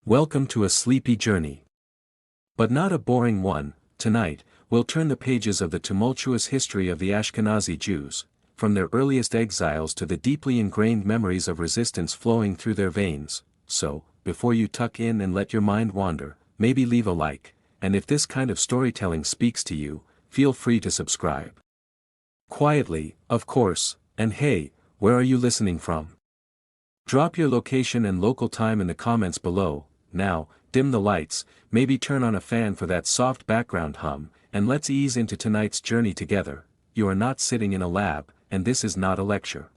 Welcome to a sleepy journey. But not a boring one. Tonight, we'll turn the pages of the tumultuous history of the Ashkenazi Jews, from their earliest exiles to the deeply ingrained memories of resistance flowing through their veins. So, before you tuck in and let your mind wander, maybe leave a like, and if this kind of storytelling speaks to you, feel free to subscribe. Quietly, of course, and hey, where are you listening from? Drop your location and local time in the comments below. Now, dim the lights, maybe turn on a fan for that soft background hum, and let's ease into tonight's journey together. You are not sitting in a lab, and this is not a lecture.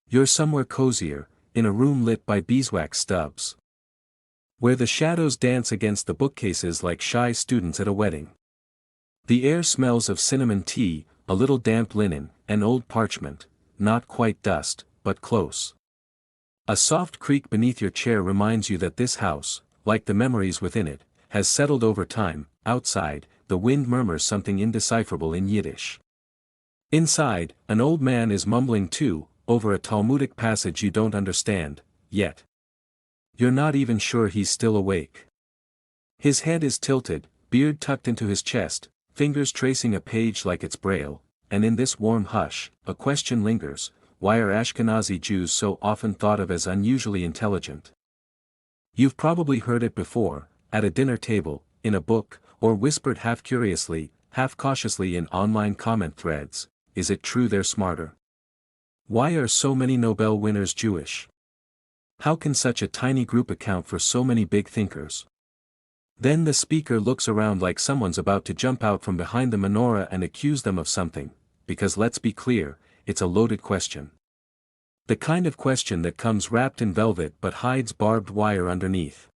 You're somewhere cozier, in a room lit by beeswax stubs, where the shadows dance against the bookcases like shy students at a wedding. The air smells of cinnamon tea, a little damp linen, and old parchment, not quite dust, but close. A soft creak beneath your chair reminds you that this house, like the memories within it, has settled over time. Outside, the wind murmurs something indecipherable in Yiddish. Inside, an old man is mumbling too, over a Talmudic passage you don't understand, yet. You're not even sure he's still awake. His head is tilted, beard tucked into his chest, fingers tracing a page like it's braille, and in this warm hush, a question lingers: why are Ashkenazi Jews so often thought of as unusually intelligent? You've probably heard it before, at a dinner table, in a book, or whispered half curiously, half cautiously in online comment threads. Is it true they're smarter? Why are so many Nobel winners Jewish? How can such a tiny group account for so many big thinkers? Then the speaker looks around like someone's about to jump out from behind the menorah and accuse them of something, because let's be clear, it's a loaded question. The kind of question that comes wrapped in velvet but hides barbed wire underneath.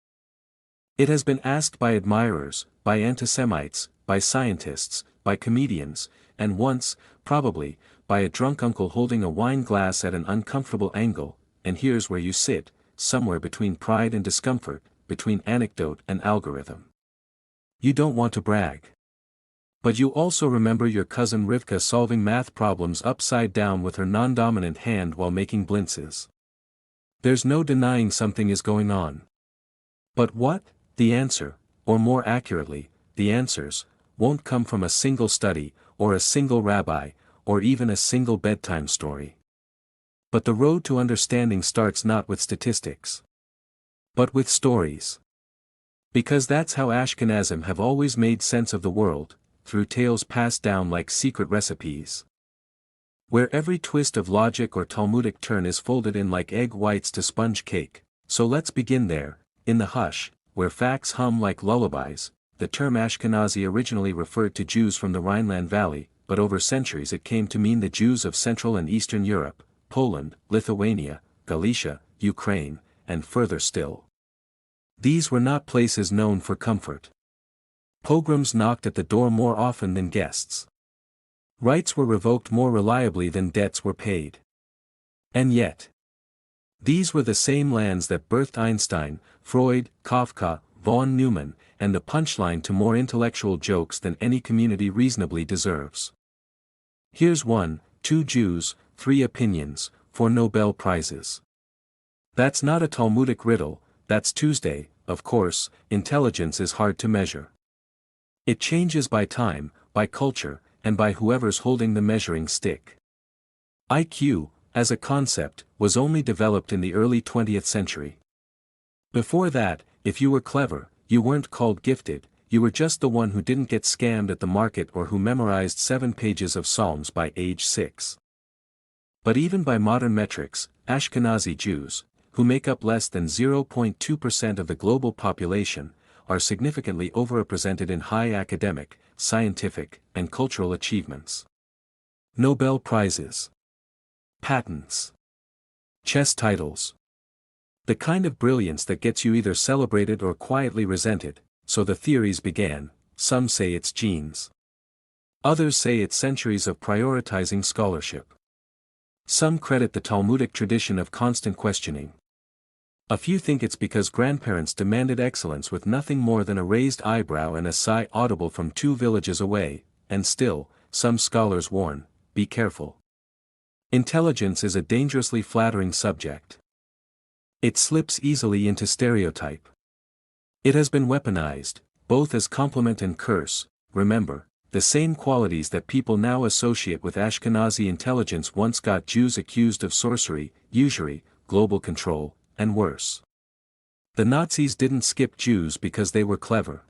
It has been asked by admirers, by anti-Semites, by scientists, by comedians, and once, probably, by a drunk uncle holding a wine glass at an uncomfortable angle. And here's where you sit, somewhere between pride and discomfort, between anecdote and algorithm. You don't want to brag. But you also remember your cousin Rivka solving math problems upside down with her non-dominant hand while making blintzes. There's no denying something is going on. But what? The answer, or more accurately, the answers, won't come from a single study, or a single rabbi, or even a single bedtime story. But the road to understanding starts not with statistics, but with stories. Because that's how Ashkenazim have always made sense of the world, through tales passed down like secret recipes, where every twist of logic or Talmudic turn is folded in like egg whites to sponge cake. So let's begin there, in the hush, where facts hum like lullabies. The term Ashkenazi originally referred to Jews from the Rhineland Valley, but over centuries it came to mean the Jews of Central and Eastern Europe, Poland, Lithuania, Galicia, Ukraine, and further still. These were not places known for comfort. Pogroms knocked at the door more often than guests. Rights were revoked more reliably than debts were paid. And yet, these were the same lands that birthed Einstein, Freud, Kafka, von Neumann, and the punchline to more intellectual jokes than any community reasonably deserves. Here's one: 2 Jews, 3 opinions, 4 Nobel Prizes. That's not a Talmudic riddle, that's Tuesday. Of course, intelligence is hard to measure. It changes by time, by culture, and by whoever's holding the measuring stick. IQ, as a concept, was only developed in the early 20th century. Before that, if you were clever, you weren't called gifted, you were just the one who didn't get scammed at the market or who memorized 7 pages of Psalms by age 6. But even by modern metrics, Ashkenazi Jews, who make up less than 0.2% of the global population, are significantly overrepresented in high academic, scientific, and cultural achievements. Nobel Prizes, patents, chess titles. The kind of brilliance that gets you either celebrated or quietly resented. So the theories began. Some say it's genes. Others say it's centuries of prioritizing scholarship. Some credit the Talmudic tradition of constant questioning. A few think it's because grandparents demanded excellence with nothing more than a raised eyebrow and a sigh audible from 2 villages away, and still, some scholars warn, be careful. Intelligence is a dangerously flattering subject. It slips easily into stereotype. It has been weaponized, both as compliment and curse. Remember, the same qualities that people now associate with Ashkenazi intelligence once got Jews accused of sorcery, usury, global control, and worse. The Nazis didn't skip Jews because they were clever.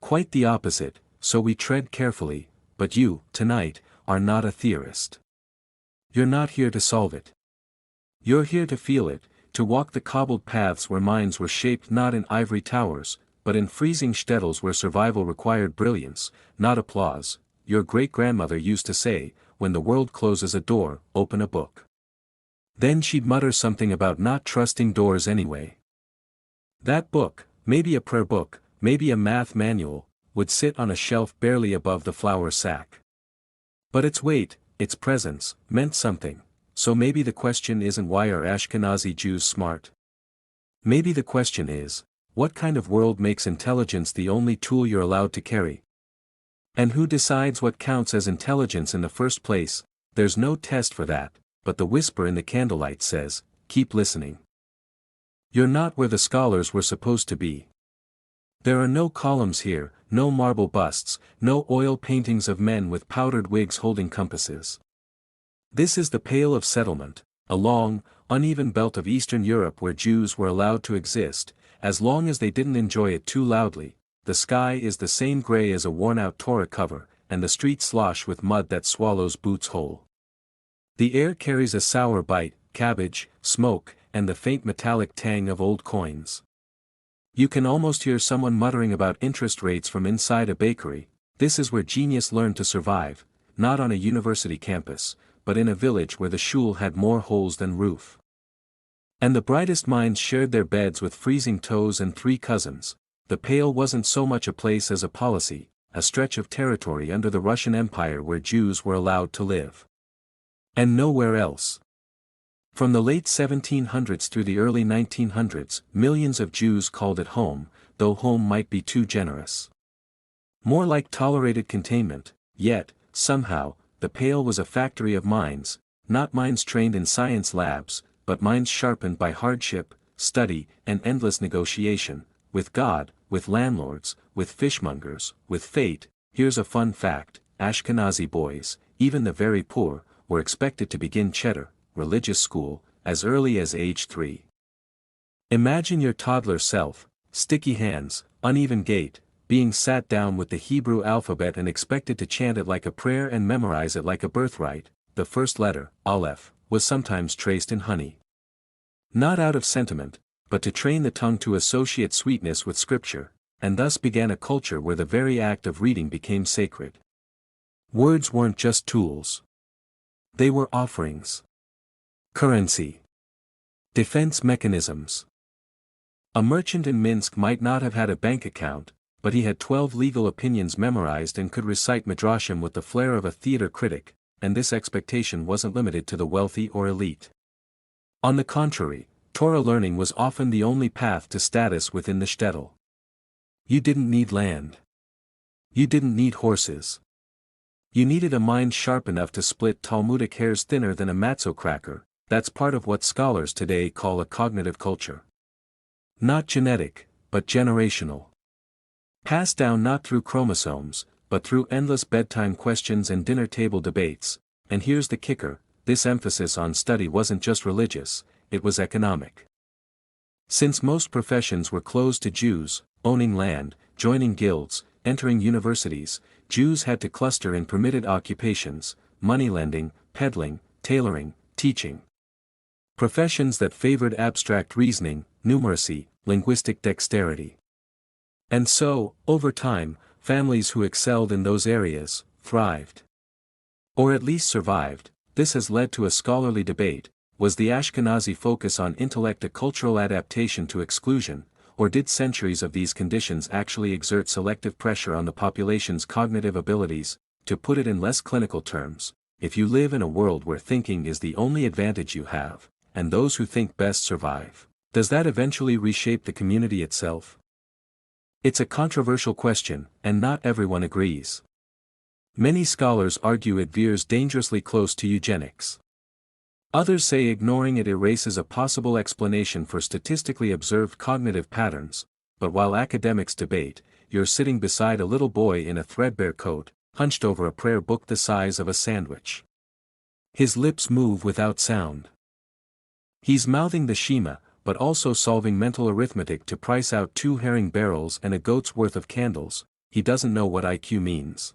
Quite the opposite, so we tread carefully, but you, tonight, are not a theorist. You're not here to solve it. You're here to feel it, to walk the cobbled paths where minds were shaped not in ivory towers, but in freezing shtetls where survival required brilliance, not applause. Your great-grandmother used to say, when the world closes a door, open a book. Then she'd mutter something about not trusting doors anyway. That book, maybe a prayer book, maybe a math manual, would sit on a shelf barely above the flour sack. But its weight, its presence, meant something, so maybe the question isn't why are Ashkenazi Jews smart? Maybe the question is, what kind of world makes intelligence the only tool you're allowed to carry? And who decides what counts as intelligence in the first place? There's no test for that, but the whisper in the candlelight says, keep listening. You're not where the scholars were supposed to be. There are no columns here, no marble busts, no oil paintings of men with powdered wigs holding compasses. This is the Pale of Settlement, a long, uneven belt of Eastern Europe where Jews were allowed to exist, as long as they didn't enjoy it too loudly. The sky is the same gray as a worn-out Torah cover, and the streets slosh with mud that swallows boots whole. The air carries a sour bite, cabbage, smoke, and the faint metallic tang of old coins. You can almost hear someone muttering about interest rates from inside a bakery. This is where genius learned to survive, not on a university campus, but in a village where the shul had more holes than roof. And the brightest minds shared their beds with freezing toes and 3 cousins. The Pale wasn't so much a place as a policy, a stretch of territory under the Russian Empire where Jews were allowed to live. And nowhere else. From the late 1700s through the early 1900s, millions of Jews called it home, though home might be too generous. More like tolerated containment, yet, somehow, the Pale was a factory of minds, not minds trained in science labs, but minds sharpened by hardship, study, and endless negotiation, with God, with landlords, with fishmongers, with fate. Here's a fun fact: Ashkenazi boys, even the very poor, were expected to begin cheddar, religious school, as early as age 3. Imagine your toddler self, sticky hands, uneven gait, being sat down with the Hebrew alphabet and expected to chant it like a prayer and memorize it like a birthright. The first letter, Aleph, was sometimes traced in honey. Not out of sentiment, but to train the tongue to associate sweetness with scripture, and thus began a culture where the very act of reading became sacred. Words weren't just tools. They were offerings. Currency. Defense mechanisms. A merchant in Minsk might not have had a bank account, but he had 12 legal opinions memorized and could recite midrashim with the flair of a theater critic, and this expectation wasn't limited to the wealthy or elite. On the contrary, Torah learning was often the only path to status within the Shtetl. You didn't need land. You didn't need horses. You needed a mind sharp enough to split Talmudic hairs thinner than a matzo cracker. That's part of what scholars today call a cognitive culture. Not genetic, but generational. Passed down not through chromosomes, but through endless bedtime questions and dinner table debates. And here's the kicker: this emphasis on study wasn't just religious, it was economic. Since most professions were closed to Jews, owning land, joining guilds, entering universities, Jews had to cluster in permitted occupations: moneylending, peddling, tailoring, teaching. Professions that favored abstract reasoning, numeracy, linguistic dexterity. And so, over time, families who excelled in those areas thrived. Or at least survived. This has led to a scholarly debate: was the Ashkenazi focus on intellect a cultural adaptation to exclusion, or did centuries of these conditions actually exert selective pressure on the population's cognitive abilities? To put it in less clinical terms, if you live in a world where thinking is the only advantage you have, and those who think best survive, does that eventually reshape the community itself? It's a controversial question, and not everyone agrees. Many scholars argue it veers dangerously close to eugenics. Others say ignoring it erases a possible explanation for statistically observed cognitive patterns, but while academics debate, you're sitting beside a little boy in a threadbare coat, hunched over a prayer book the size of a sandwich. His lips move without sound. He's mouthing the Shema, but also solving mental arithmetic to price out 2 herring barrels and a goat's worth of candles. He doesn't know what IQ means.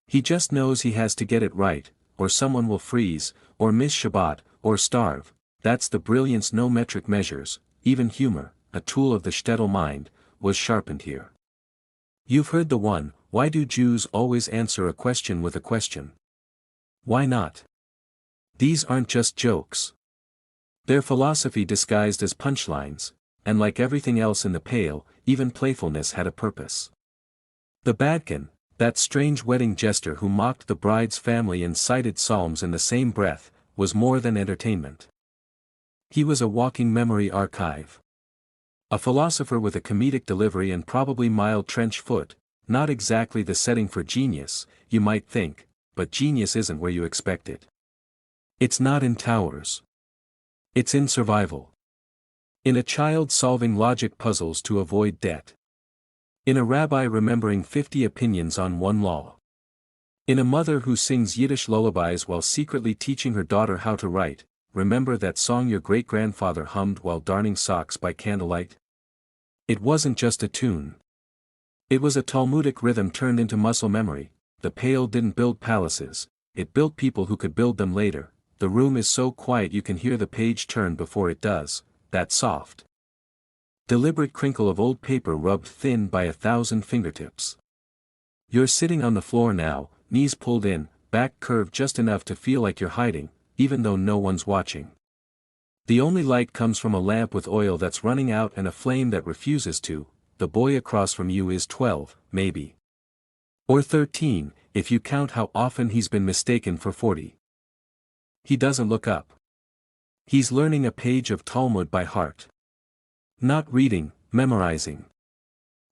He just knows he has to get it right, or someone will freeze, or miss Shabbat, or starve. That's the brilliance no metric measures. Even humor, a tool of the Shtetl mind, was sharpened here. You've heard the one, why do Jews always answer a question with a question? Why not? These aren't just jokes. They're philosophy disguised as punchlines, and like everything else in the Pale, even playfulness had a purpose. The Badkin, that strange wedding jester who mocked the bride's family and cited psalms in the same breath, was more than entertainment. He was a walking memory archive. A philosopher with a comedic delivery and probably mild trench foot, not exactly the setting for genius, you might think, but genius isn't where you expect it. It's not in towers. It's in survival. In a child solving logic puzzles to avoid debt. In a rabbi remembering 50 opinions on one law. In a mother who sings Yiddish lullabies while secretly teaching her daughter how to write. Remember that song your great-grandfather hummed while darning socks by candlelight? It wasn't just a tune. It was a Talmudic rhythm turned into muscle memory. The Pale didn't build palaces, it built people who could build them later. The room is so quiet you can hear the page turn before it does, that soft, deliberate crinkle of old paper rubbed thin by 1,000 fingertips. You're sitting on the floor now, knees pulled in, back curved just enough to feel like you're hiding, even though no one's watching. The only light comes from a lamp with oil that's running out and a flame that refuses to. The boy across from you is 12, maybe. Or 13, if you count how often he's been mistaken for 40. He doesn't look up. He's learning a page of Talmud by heart. Not reading, memorizing.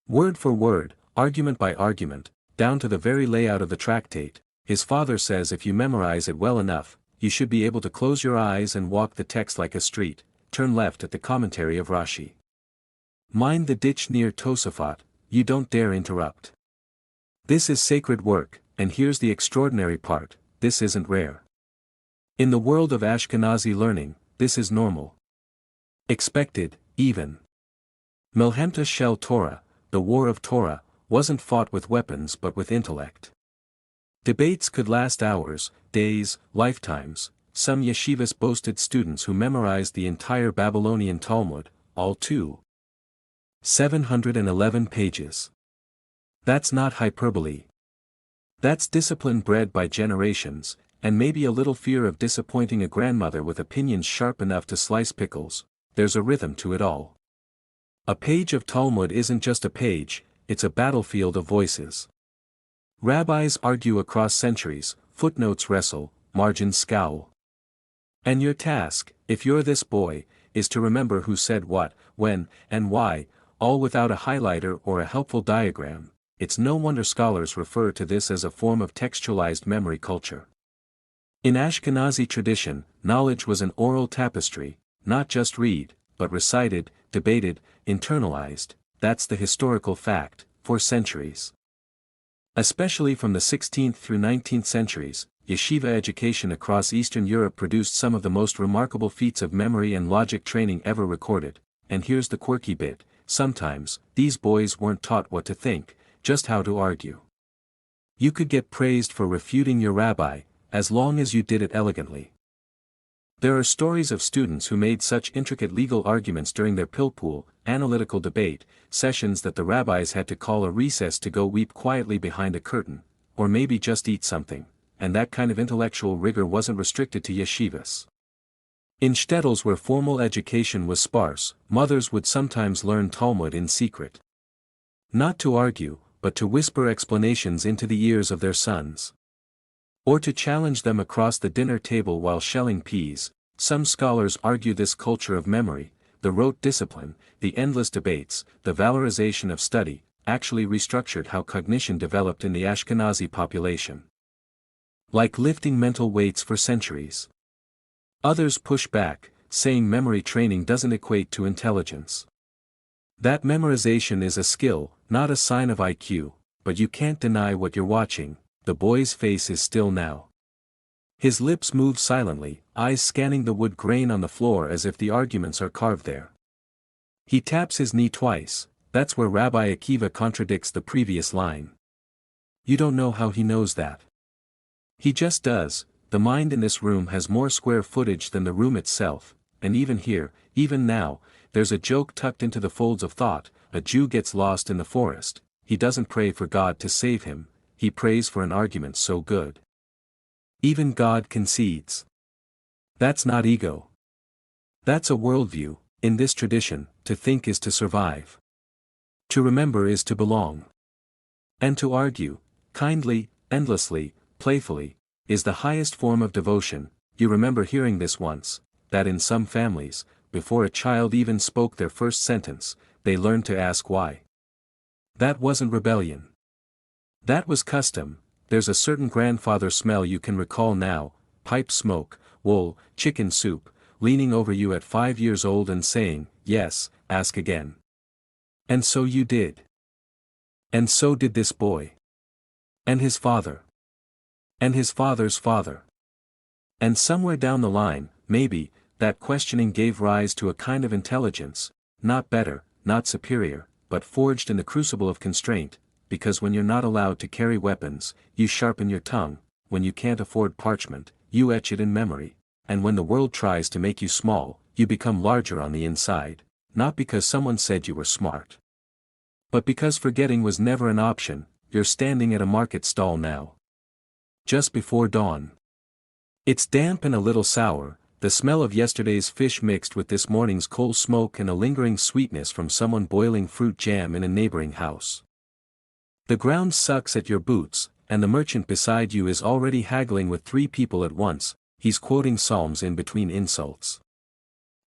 Word for word, argument by argument, down to the very layout of the tractate. His father says if you memorize it well enough, you should be able to close your eyes and walk the text like a street, turn left at the commentary of Rashi. Mind the ditch near Tosafot, you don't dare interrupt. This is sacred work, and here's the extraordinary part, this isn't rare. In the world of Ashkenazi learning, this is normal. Expected, even. Melhemta Shel Torah, the war of Torah, wasn't fought with weapons but with intellect. Debates could last hours, days, lifetimes. Some yeshivas boasted students who memorized the entire Babylonian Talmud, all 711 pages. That's not hyperbole. That's discipline bred by generations, and maybe a little fear of disappointing a grandmother with opinions sharp enough to slice pickles. There's a rhythm to it all. A page of Talmud isn't just a page, it's a battlefield of voices. Rabbis argue across centuries, footnotes wrestle, margins scowl. And your task, if you're this boy, is to remember who said what, when, and why, all without a highlighter or a helpful diagram. It's no wonder scholars refer to this as a form of textualized memory culture. In Ashkenazi tradition, knowledge was an oral tapestry, not just read, but recited, debated, internalized. That's the historical fact, for centuries. Especially from the 16th through 19th centuries, yeshiva education across Eastern Europe produced some of the most remarkable feats of memory and logic training ever recorded. And here's the quirky bit, sometimes, these boys weren't taught what to think, just how to argue. You could get praised for refuting your rabbi, as long as you did it elegantly. There are stories of students who made such intricate legal arguments during their pilpul, analytical debate, sessions that the rabbis had to call a recess to go weep quietly behind a curtain, or maybe just eat something, and that kind of intellectual rigor wasn't restricted to yeshivas. In shtetls where formal education was sparse, mothers would sometimes learn Talmud in secret. Not to argue, but to whisper explanations into the ears of their sons. Or to challenge them across the dinner table while shelling peas. Some scholars argue this culture of memory, the rote discipline, the endless debates, the valorization of study, actually restructured how cognition developed in the Ashkenazi population. Like lifting mental weights for centuries. Others push back, saying memory training doesn't equate to intelligence. That memorization is a skill, not a sign of IQ, but you can't deny what you're watching. The boy's face is still now. His lips move silently, eyes scanning the wood grain on the floor as if the arguments are carved there. He taps his knee twice. That's where Rabbi Akiva contradicts the previous line. You don't know how he knows that. He just does. The mind in this room has more square footage than the room itself, and even here, even now, there's a joke tucked into the folds of thought. A Jew gets lost in the forest. He doesn't pray for God to save him, he prays for an argument so good. Even God concedes. That's not ego. That's a worldview. In this tradition, to think is to survive. To remember is to belong. And to argue, kindly, endlessly, playfully, is the highest form of devotion. You remember hearing this once, that in some families, before a child even spoke their first sentence, they learned to ask why. That wasn't rebellion. That was custom. There's a certain grandfather smell you can recall now, pipe smoke, wool, chicken soup, leaning over you at 5 years old and saying, yes, ask again. And so you did. And so did this boy. And his father. And his father's father. And somewhere down the line, maybe, that questioning gave rise to a kind of intelligence, not better, not superior, but forged in the crucible of constraint, because when you're not allowed to carry weapons, you sharpen your tongue, when you can't afford parchment, you etch it in memory, and when the world tries to make you small, you become larger on the inside, not because someone said you were smart, but because forgetting was never an option. You're standing at a market stall now. Just before dawn. It's damp and a little sour, the smell of yesterday's fish mixed with this morning's coal smoke and a lingering sweetness from someone boiling fruit jam in a neighboring house. The ground sucks at your boots, and the merchant beside you is already haggling with 3 people at once. He's quoting psalms in between insults.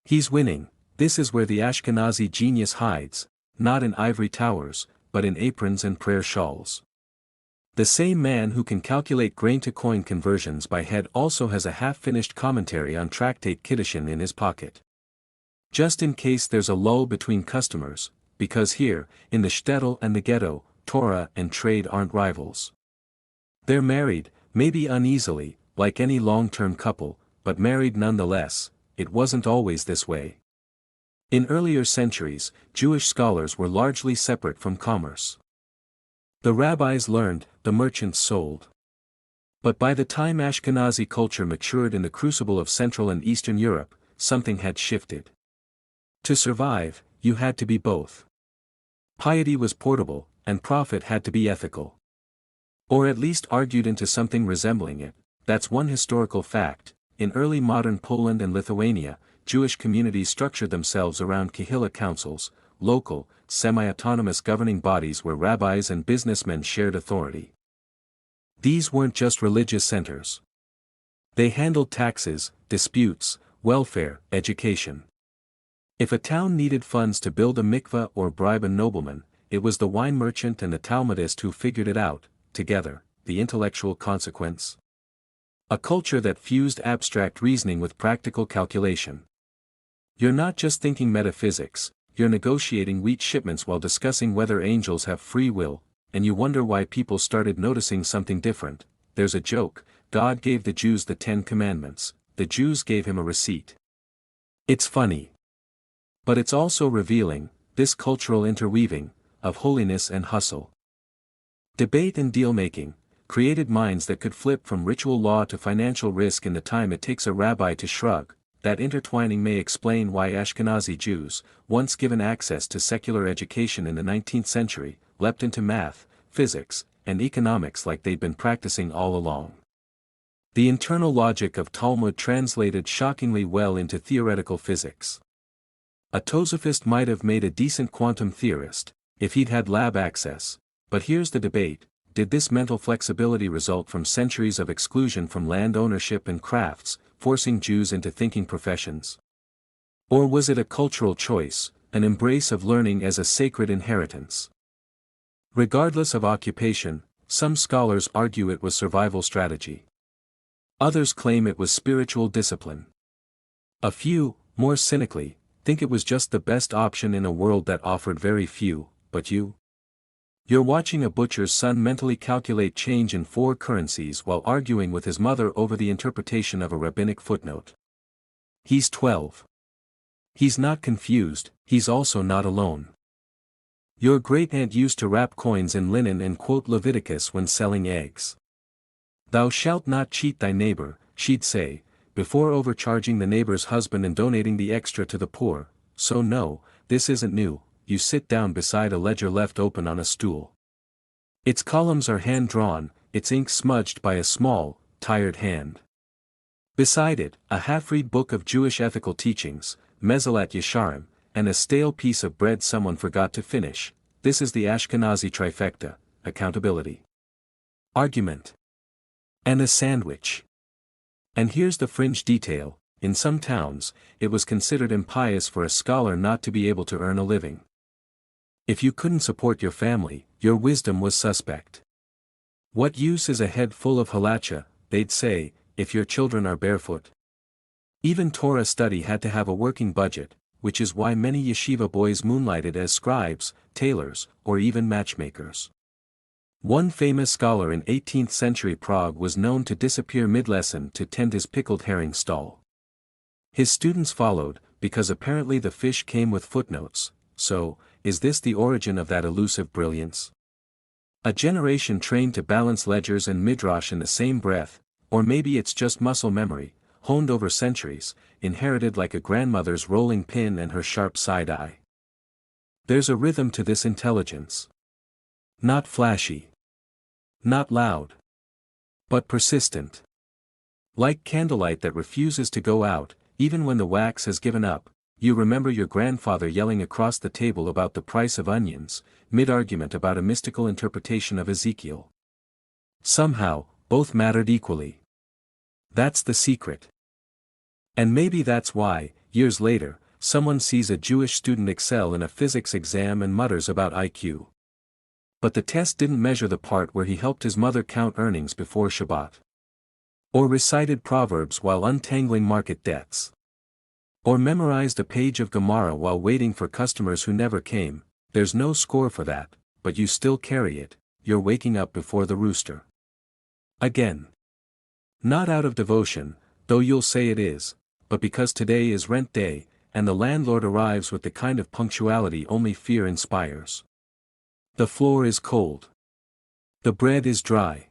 He's winning. This is where the Ashkenazi genius hides, not in ivory towers, but in aprons and prayer shawls. The same man who can calculate grain-to-coin conversions by head also has a half-finished commentary on Tractate Kiddushin in his pocket. Just in case there's a lull between customers, because here, in the Shtetl and the ghetto, Torah and trade aren't rivals. They're married, maybe uneasily, like any long-term couple, but married nonetheless. It wasn't always this way. In earlier centuries, Jewish scholars were largely separate from commerce. The rabbis learned, the merchants sold. But by the time Ashkenazi culture matured in the crucible of Central and Eastern Europe, something had shifted. To survive, you had to be both. Piety was portable, and profit had to be ethical. Or at least argued into something resembling it. That's one historical fact. In early modern Poland and Lithuania, Jewish communities structured themselves around Kehillah councils, local, semi-autonomous governing bodies where rabbis and businessmen shared authority. These weren't just religious centers. They handled taxes, disputes, welfare, education. If a town needed funds to build a mikveh or bribe a nobleman, it was the wine merchant and the Talmudist who figured it out, together, the intellectual consequence. A culture that fused abstract reasoning with practical calculation. You're not just thinking metaphysics, you're negotiating wheat shipments while discussing whether angels have free will, and you wonder why people started noticing something different. There's a joke: God gave the Jews the 10 Commandments, the Jews gave him a receipt. It's funny. But it's also revealing, this cultural interweaving, of holiness and hustle. Debate and deal-making, created minds that could flip from ritual law to financial risk in the time it takes a rabbi to shrug. That intertwining may explain why Ashkenazi Jews, once given access to secular education in the 19th century, leapt into math, physics, and economics like they'd been practicing all along. The internal logic of Talmud translated shockingly well into theoretical physics. A Tosafist might have made a decent quantum theorist, if he'd had lab access, but here's the debate: did this mental flexibility result from centuries of exclusion from land ownership and crafts, forcing Jews into thinking professions? Or was it a cultural choice, an embrace of learning as a sacred inheritance? Regardless of occupation, some scholars argue it was survival strategy. Others claim it was spiritual discipline. A few, more cynically, think it was just the best option in a world that offered very few, but you? You're watching a butcher's son mentally calculate change in 4 currencies while arguing with his mother over the interpretation of a rabbinic footnote. He's 12. He's not confused, he's also not alone. Your great-aunt used to wrap coins in linen and quote Leviticus when selling eggs. Thou shalt not cheat thy neighbor, she'd say, before overcharging the neighbor's husband and donating the extra to the poor. So no, this isn't new. You sit down beside a ledger left open on a stool. Its columns are hand-drawn, its ink smudged by a small, tired hand. Beside it, a half-read book of Jewish ethical teachings, Mezilat Yesharim, and a stale piece of bread someone forgot to finish. This is the Ashkenazi trifecta: accountability, argument, and a sandwich. And here's the fringe detail: in some towns, it was considered impious for a scholar not to be able to earn a living. If you couldn't support your family, your wisdom was suspect. What use is a head full of halacha, they'd say, if your children are barefoot? Even Torah study had to have a working budget, which is why many yeshiva boys moonlighted as scribes, tailors, or even matchmakers. One famous scholar in 18th century Prague was known to disappear mid-lesson to tend his pickled herring stall. His students followed, because apparently the fish came with footnotes. So, is this the origin of that elusive brilliance? A generation trained to balance ledgers and midrash in the same breath, or maybe it's just muscle memory, honed over centuries, inherited like a grandmother's rolling pin and her sharp side eye. There's a rhythm to this intelligence. Not flashy. Not loud. But persistent. Like candlelight that refuses to go out, even when the wax has given up. You remember your grandfather yelling across the table about the price of onions, mid-argument about a mystical interpretation of Ezekiel. Somehow, both mattered equally. That's the secret. And maybe that's why, years later, someone sees a Jewish student excel in a physics exam and mutters about IQ. But the test didn't measure the part where he helped his mother count earnings before Shabbat. Or recited Proverbs while untangling market debts. Or memorized a page of Gemara while waiting for customers who never came. There's no score for that, but you still carry it. You're waking up before the rooster. Again. Not out of devotion, though you'll say it is, but because today is rent day, and the landlord arrives with the kind of punctuality only fear inspires. The floor is cold. The bread is dry.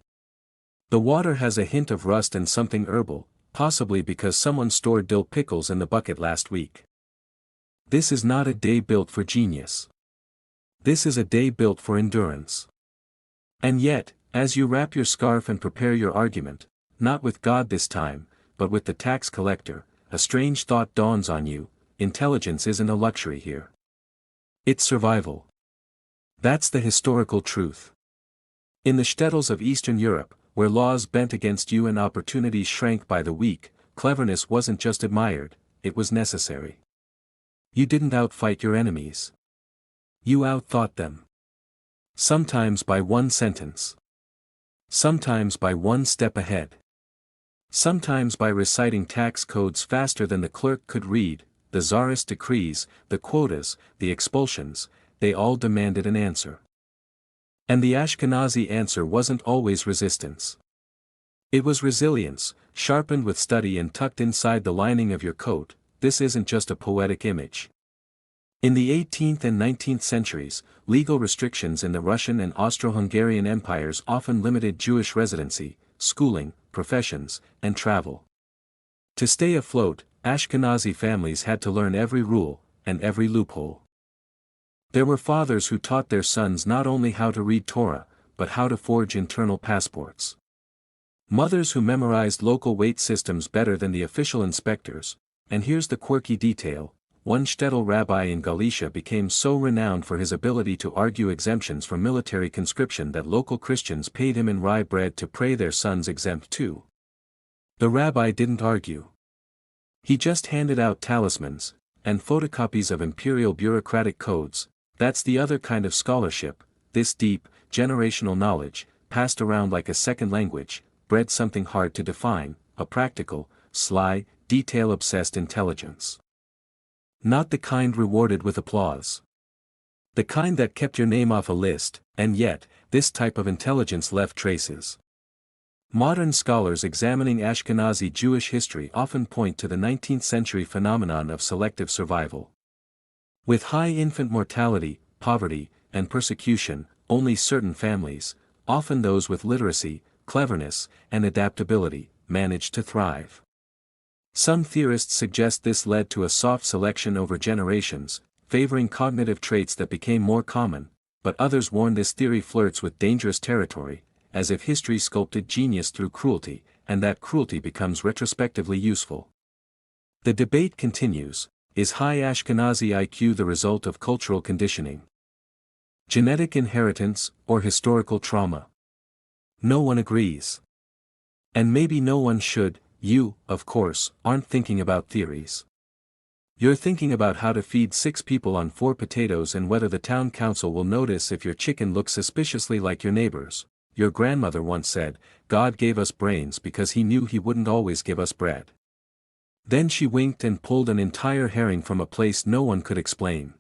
The water has a hint of rust and something herbal, possibly because someone stored dill pickles in the bucket last week. This is not a day built for genius. This is a day built for endurance. And yet, as you wrap your scarf and prepare your argument, not with God this time, but with the tax collector, a strange thought dawns on you: intelligence isn't a luxury here. It's survival. That's the historical truth. In the Shtetls of Eastern Europe, where laws bent against you and opportunities shrank by the week, cleverness wasn't just admired, it was necessary. You didn't outfight your enemies. You outthought them. Sometimes by one sentence. Sometimes by one step ahead. Sometimes by reciting tax codes faster than the clerk could read, the czarist decrees, the quotas, the expulsions, they all demanded an answer. And the Ashkenazi answer wasn't always resistance. It was resilience, sharpened with study and tucked inside the lining of your coat. This isn't just a poetic image. In the 18th and 19th centuries, legal restrictions in the Russian and Austro-Hungarian empires often limited Jewish residency, schooling, professions, and travel. To stay afloat, Ashkenazi families had to learn every rule, and every loophole. There were fathers who taught their sons not only how to read Torah, but how to forge internal passports. Mothers who memorized local weight systems better than the official inspectors. And here's the quirky detail: one Shtetl rabbi in Galicia became so renowned for his ability to argue exemptions from military conscription that local Christians paid him in rye bread to pray their sons exempt too. The rabbi didn't argue. He just handed out talismans, and photocopies of imperial bureaucratic codes. That's the other kind of scholarship, this deep, generational knowledge, passed around like a second language, bred something hard to define, a practical, sly, detail-obsessed intelligence. Not the kind rewarded with applause. The kind that kept your name off a list, and yet, this type of intelligence left traces. Modern scholars examining Ashkenazi Jewish history often point to the 19th century phenomenon of selective survival. With high infant mortality, poverty, and persecution, only certain families, often those with literacy, cleverness, and adaptability, managed to thrive. Some theorists suggest this led to a soft selection over generations, favoring cognitive traits that became more common, but others warn this theory flirts with dangerous territory, as if history sculpted genius through cruelty, and that cruelty becomes retrospectively useful. The debate continues: is high Ashkenazi IQ the result of cultural conditioning, genetic inheritance, or historical trauma? No one agrees. And maybe no one should. You, of course, aren't thinking about theories. You're thinking about how to feed 6 people on 4 potatoes and whether the town council will notice if your chicken looks suspiciously like your neighbor's. Your grandmother once said, "God gave us brains because he knew he wouldn't always give us bread." Then she winked and pulled an entire herring from a place no one could explain.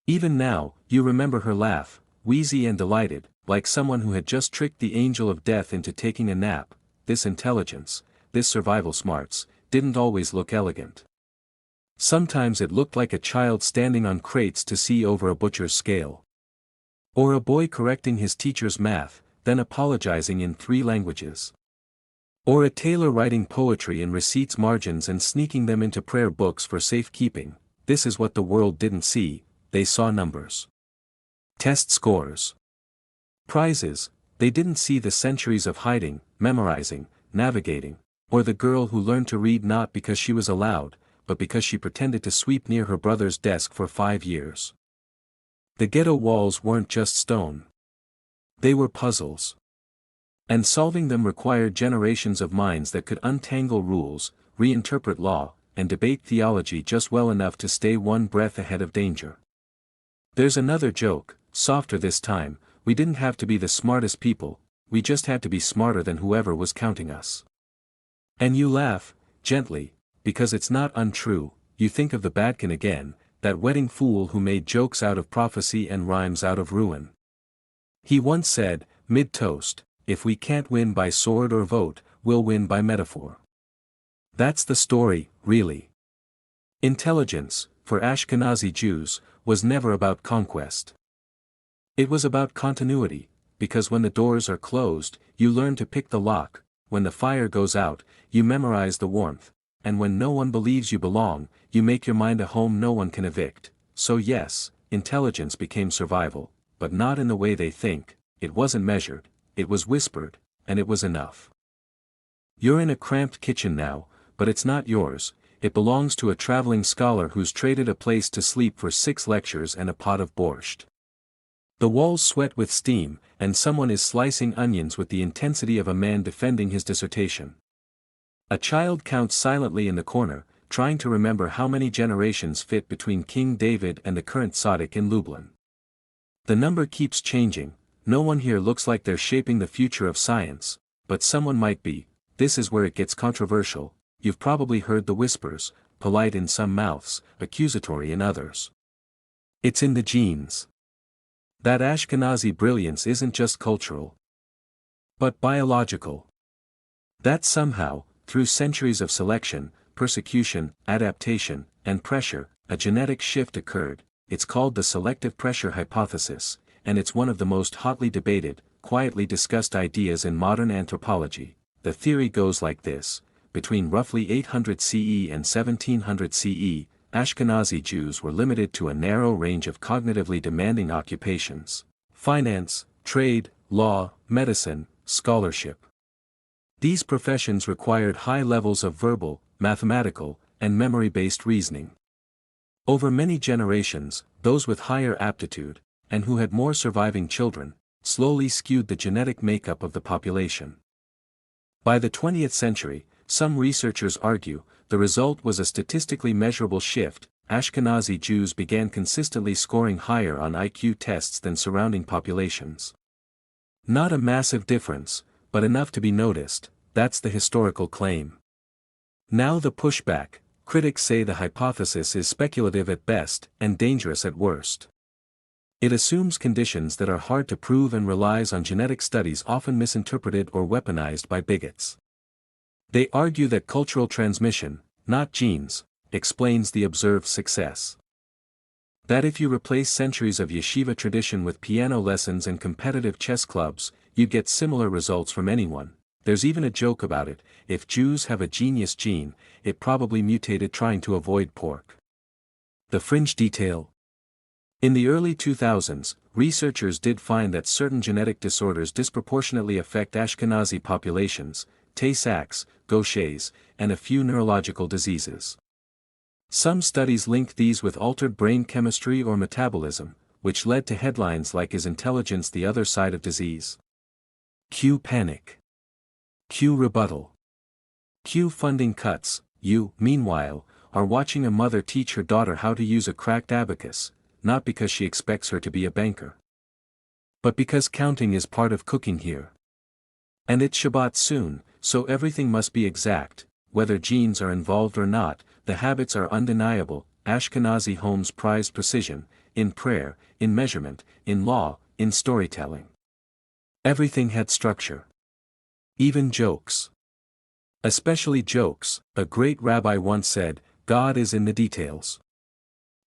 Even now, you remember her laugh, wheezy and delighted, like someone who had just tricked the angel of death into taking a nap. This intelligence, this survival smarts, didn't always look elegant. Sometimes it looked like a child standing on crates to see over a butcher's scale. Or a boy correcting his teacher's math, then apologizing in 3 languages. Or a tailor writing poetry in receipts margins and sneaking them into prayer books for safekeeping. This is what the world didn't see. They saw numbers. Test scores. Prizes. They didn't see the centuries of hiding, memorizing, navigating, or the girl who learned to read not because she was allowed, but because she pretended to sweep near her brother's desk for 5 years. The ghetto walls weren't just stone. They were puzzles. And solving them required generations of minds that could untangle rules, reinterpret law, and debate theology just well enough to stay one breath ahead of danger. There's another joke, softer this time: we didn't have to be the smartest people, we just had to be smarter than whoever was counting us. And you laugh, gently, because it's not untrue. You think of the Badkin again, that wedding fool who made jokes out of prophecy and rhymes out of ruin. He once said, mid-toast, "If we can't win by sword or vote, we'll win by metaphor." That's the story, really. Intelligence, for Ashkenazi Jews, was never about conquest. It was about continuity, because when the doors are closed, you learn to pick the lock, when the fire goes out, you memorize the warmth, and when no one believes you belong, you make your mind a home no one can evict. So yes, intelligence became survival, but not in the way they think. It wasn't measured, it was whispered, and it was enough. You're in a cramped kitchen now, but it's not yours, it belongs to a traveling scholar who's traded a place to sleep for 6 lectures and a pot of borscht. The walls sweat with steam, and someone is slicing onions with the intensity of a man defending his dissertation. A child counts silently in the corner, trying to remember how many generations fit between King David and the current Tzaddik in Lublin. The number keeps changing. No one here looks like they're shaping the future of science, but someone might be. This is where it gets controversial. You've probably heard the whispers, polite in some mouths, accusatory in others. It's in the genes. That Ashkenazi brilliance isn't just cultural, but biological. That somehow, through centuries of selection, persecution, adaptation, and pressure, a genetic shift occurred. It's called the selective pressure hypothesis, and it's one of the most hotly debated, quietly discussed ideas in modern anthropology. The theory goes like this: between roughly 800 CE and 1700 CE, Ashkenazi Jews were limited to a narrow range of cognitively demanding occupations: finance, trade, law, medicine, scholarship. These professions required high levels of verbal, mathematical, and memory-based reasoning. Over many generations, those with higher aptitude, and who had more surviving children, slowly skewed the genetic makeup of the population. By the 20th century, some researchers argue, the result was a statistically measurable shift. Ashkenazi Jews began consistently scoring higher on IQ tests than surrounding populations. Not a massive difference, but enough to be noticed. That's the historical claim. Now the pushback: Critics say the hypothesis is speculative at best and dangerous at worst. It assumes conditions that are hard to prove and relies on genetic studies often misinterpreted or weaponized by bigots. They argue that cultural transmission, not genes, explains the observed success. That if you replace centuries of yeshiva tradition with piano lessons and competitive chess clubs, you'd get similar results from anyone. There's even a joke about it: if Jews have a genius gene, it probably mutated trying to avoid pork. The fringe detail. In the early 2000s, researchers did find that certain genetic disorders disproportionately affect Ashkenazi populations, Tay-Sachs, Gaucher's, and a few neurological diseases. Some studies linked these with altered brain chemistry or metabolism, which led to headlines like "Is intelligence the other side of disease?" Cue panic. Cue rebuttal. Cue funding cuts. You, meanwhile, are watching a mother teach her daughter how to use a cracked abacus, not because she expects her to be a banker, but because counting is part of cooking here. And it's Shabbat soon, so everything must be exact, whether genes are involved or not. The habits are undeniable. Ashkenazi homes prized precision, in prayer, in measurement, in law, in storytelling. Everything had structure. Even jokes. Especially jokes. A great rabbi once said, "God is in the details."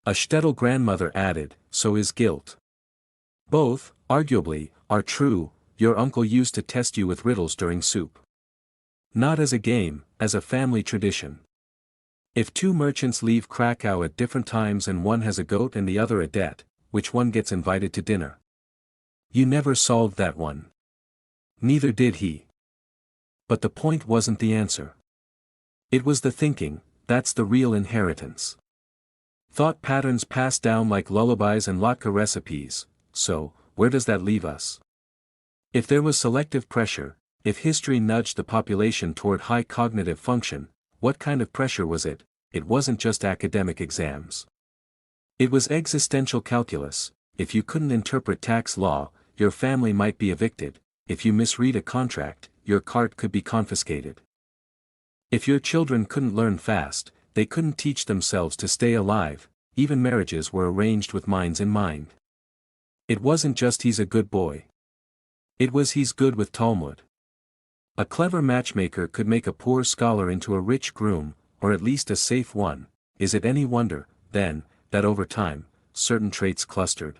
A Shtetl grandmother added, "So is guilt." Both, arguably, are true. Your uncle used to test you with riddles during soup. Not as a game, as a family tradition. If two merchants leave Krakow at different times and one has a goat and the other a debt, which one gets invited to dinner? You never solved that one. Neither did he. But the point wasn't the answer. It was the thinking. That's the real inheritance. Thought patterns passed down like lullabies and latke recipes. So, where does that leave us? If there was selective pressure, if history nudged the population toward high cognitive function, what kind of pressure was it? It wasn't just academic exams. It was existential calculus. If you couldn't interpret tax law, your family might be evicted. If you misread a contract, your cart could be confiscated. If your children couldn't learn fast, they couldn't teach themselves to stay alive. Even marriages were arranged with minds in mind. It wasn't just "he's a good boy." It was "he's good with Talmud." A clever matchmaker could make a poor scholar into a rich groom, or at least a safe one. Is it any wonder, then, that over time, certain traits clustered?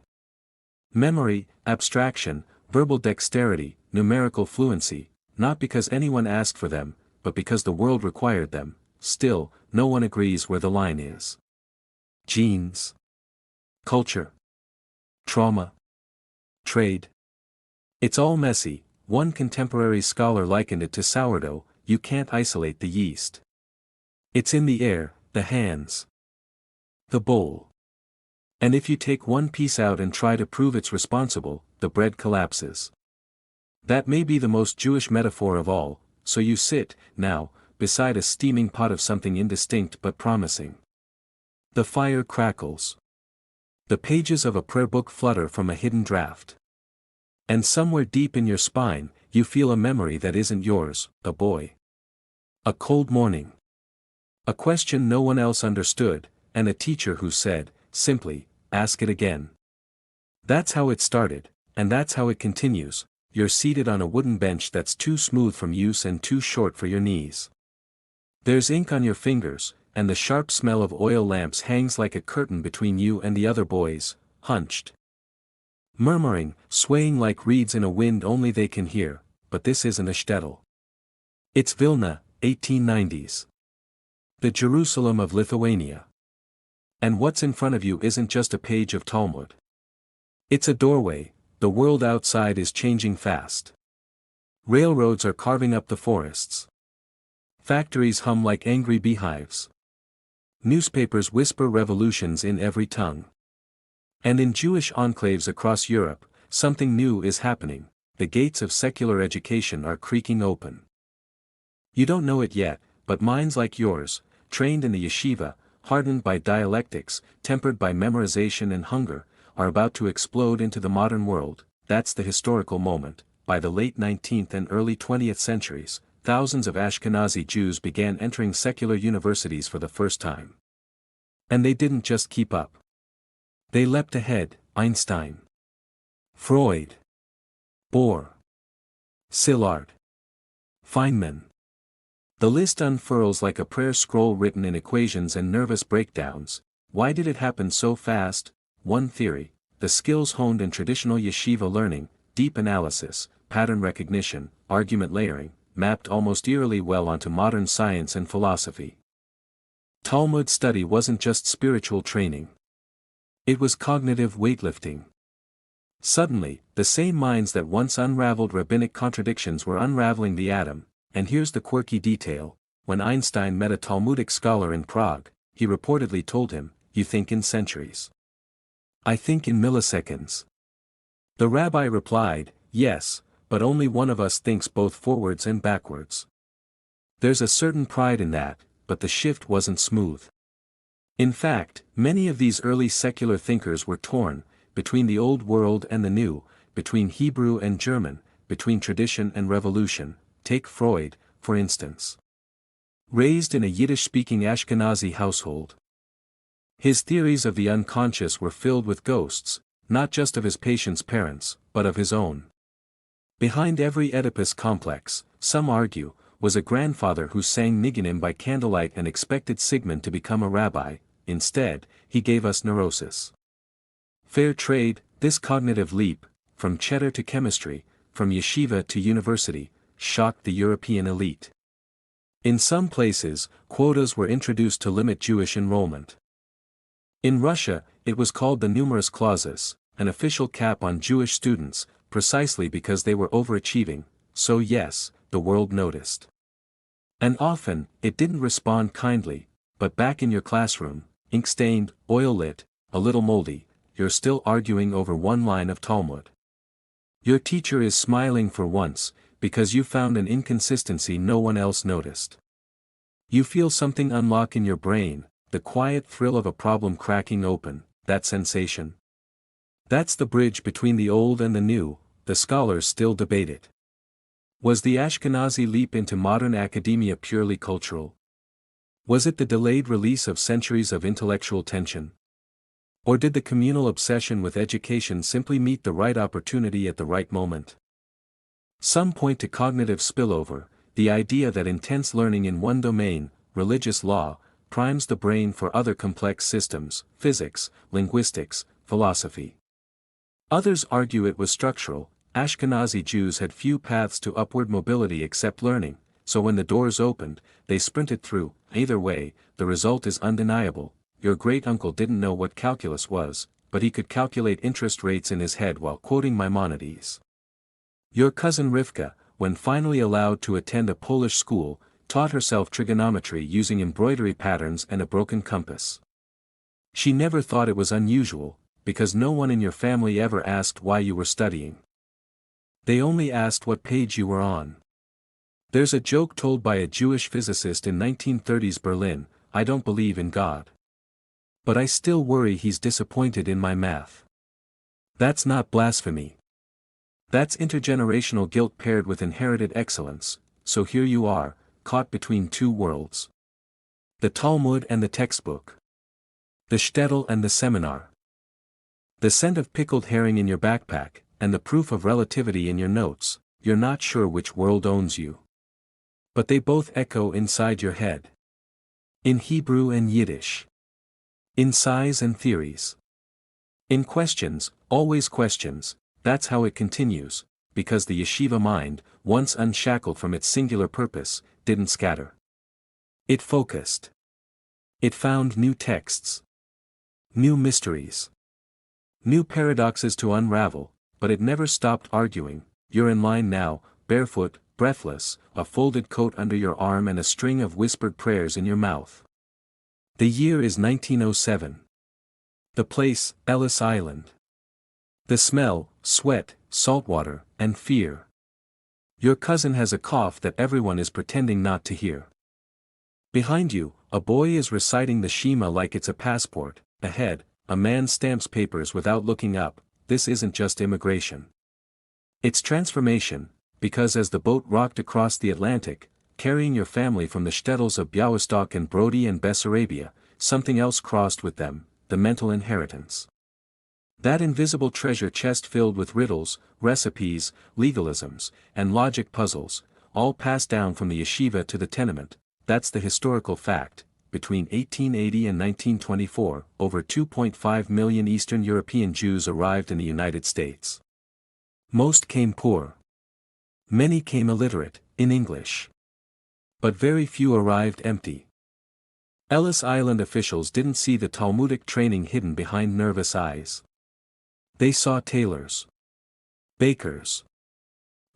Memory, abstraction, verbal dexterity, numerical fluency, not because anyone asked for them, but because the world required them. Still, no one agrees where the line is. Genes. Culture. Trauma. Trade. It's all messy. One contemporary scholar likened it to sourdough. You can't isolate the yeast. It's in the air, the hands, the bowl. And if you take one piece out and try to prove it's responsible, the bread collapses. That may be the most Jewish metaphor of all. So you sit, now, beside a steaming pot of something indistinct but promising. The fire crackles. The pages of a prayer book flutter from a hidden draft. And somewhere deep in your spine, you feel a memory that isn't yours, a boy. A cold morning. A question no one else understood, and a teacher who said, simply, "Ask it again." That's how it started, and that's how it continues. You're seated on a wooden bench that's too smooth from use and too short for your knees. There's ink on your fingers, and the sharp smell of oil lamps hangs like a curtain between you and the other boys, hunched. Murmuring, swaying like reeds in a wind only they can hear, but this isn't a shtetl. It's Vilna, 1890s. The Jerusalem of Lithuania. And what's in front of you isn't just a page of Talmud. It's a doorway. The world outside is changing fast. Railroads are carving up the forests. Factories hum like angry beehives. Newspapers whisper revolutions in every tongue. And in Jewish enclaves across Europe, something new is happening. The gates of secular education are creaking open. You don't know it yet, but minds like yours, trained in the yeshiva, hardened by dialectics, tempered by memorization and hunger, are about to explode into the modern world. That's the historical moment. By the late 19th and early 20th centuries, thousands of Ashkenazi Jews began entering secular universities for the first time. And they didn't just keep up. They leapt ahead: Einstein, Freud, Bohr, Szilard, Feynman. The list unfurls like a prayer scroll written in equations and nervous breakdowns. Why did it happen so fast? One theory: the skills honed in traditional yeshiva learning, deep analysis, pattern recognition, argument layering, mapped almost eerily well onto modern science and philosophy. Talmud study wasn't just spiritual training. It was cognitive weightlifting. Suddenly, the same minds that once unraveled rabbinic contradictions were unraveling the atom. And here's the quirky detail: when Einstein met a Talmudic scholar in Prague, he reportedly told him, "You think in centuries. I think in milliseconds." The rabbi replied, "Yes, but only one of us thinks both forwards and backwards." There's a certain pride in that, but the shift wasn't smooth. In fact, many of these early secular thinkers were torn, between the old world and the new, between Hebrew and German, between tradition and revolution. Take Freud, for instance. Raised in a Yiddish-speaking Ashkenazi household, his theories of the unconscious were filled with ghosts, not just of his patients' parents, but of his own. Behind every Oedipus complex, some argue, was a grandfather who sang Niggunim by candlelight and expected Sigmund to become a rabbi. Instead, he gave us neurosis. Fair trade: this cognitive leap, from cheddar to chemistry, from yeshiva to university, shocked the European elite. In some places, quotas were introduced to limit Jewish enrollment. In Russia, it was called the numerus clausus, an official cap on Jewish students, precisely because they were overachieving. So yes, the world noticed. And often, it didn't respond kindly, but back in your classroom, ink-stained, oil-lit, a little moldy, you're still arguing over one line of Talmud. Your teacher is smiling for once, because you found an inconsistency no one else noticed. You feel something unlock in your brain, the quiet thrill of a problem cracking open, that sensation. That's the bridge between the old and the new. The scholars still debate it. Was the Ashkenazi leap into modern academia purely cultural? Was it the delayed release of centuries of intellectual tension? Or did the communal obsession with education simply meet the right opportunity at the right moment? Some point to cognitive spillover, the idea that intense learning in one domain, religious law, primes the brain for other complex systems, physics, linguistics, philosophy. Others argue it was structural. Ashkenazi Jews had few paths to upward mobility except learning, so when the doors opened, they sprinted through. Either way, the result is undeniable. Your great-uncle didn't know what calculus was, but he could calculate interest rates in his head while quoting Maimonides. Your cousin Rivka, when finally allowed to attend a Polish school, taught herself trigonometry using embroidery patterns and a broken compass. She never thought it was unusual, because no one in your family ever asked why you were studying. They only asked what page you were on. There's a joke told by a Jewish physicist in 1930s Berlin: "I don't believe in God. But I still worry he's disappointed in my math." That's not blasphemy. That's intergenerational guilt paired with inherited excellence. So here you are, caught between two worlds. The Talmud and the textbook. The Shtetl and the seminar. The scent of pickled herring in your backpack, and the proof of relativity in your notes. You're not sure which world owns you. But they both echo inside your head. In Hebrew and Yiddish. In size and theories. In questions, always questions. That's how it continues, because the yeshiva mind, once unshackled from its singular purpose, didn't scatter. It focused. It found new texts. New mysteries. New paradoxes to unravel, but it never stopped arguing. You're in line now, barefoot, breathless, a folded coat under your arm and a string of whispered prayers in your mouth. The year is 1907. The place, Ellis Island. The smell, sweat, saltwater, and fear. Your cousin has a cough that everyone is pretending not to hear. Behind you, a boy is reciting the Shema like it's a passport. Ahead, a man stamps papers without looking up. This isn't just immigration. It's transformation, because as the boat rocked across the Atlantic, carrying your family from the Shtetls of Białystok and Brody and Bessarabia, something else crossed with them, the mental inheritance. That invisible treasure chest filled with riddles, recipes, legalisms, and logic puzzles, all passed down from the yeshiva to the tenement. That's the historical fact. Between 1880 and 1924, over 2.5 million Eastern European Jews arrived in the United States. Most came poor. Many came illiterate, in English. But very few arrived empty. Ellis Island officials didn't see the Talmudic training hidden behind nervous eyes. They saw tailors, bakers,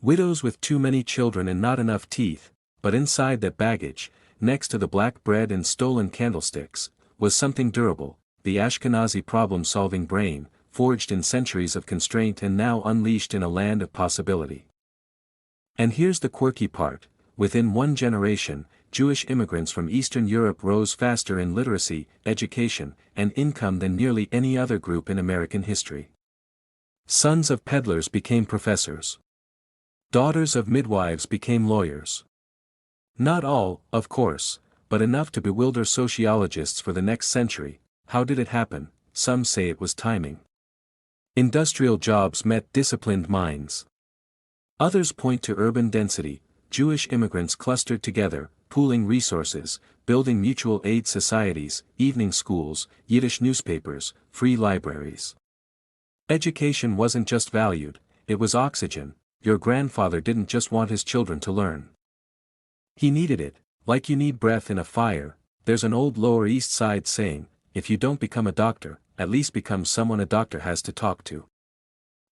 widows with too many children and not enough teeth, but inside that baggage, next to the black bread and stolen candlesticks, was something durable, the Ashkenazi problem-solving brain, forged in centuries of constraint and now unleashed in a land of possibility. And here's the quirky part: within one generation, Jewish immigrants from Eastern Europe rose faster in literacy, education, and income than nearly any other group in American history. Sons of peddlers became professors. Daughters of midwives became lawyers. Not all, of course, but enough to bewilder sociologists for the next century. How did it happen? Some say it was timing. Industrial jobs met disciplined minds. Others point to urban density. Jewish immigrants clustered together, pooling resources, building mutual aid societies, evening schools, Yiddish newspapers, free libraries. Education wasn't just valued, it was oxygen. Your grandfather didn't just want his children to learn. He needed it, like you need breath in a fire. There's an old Lower East Side saying, if you don't become a doctor, at least become someone a doctor has to talk to.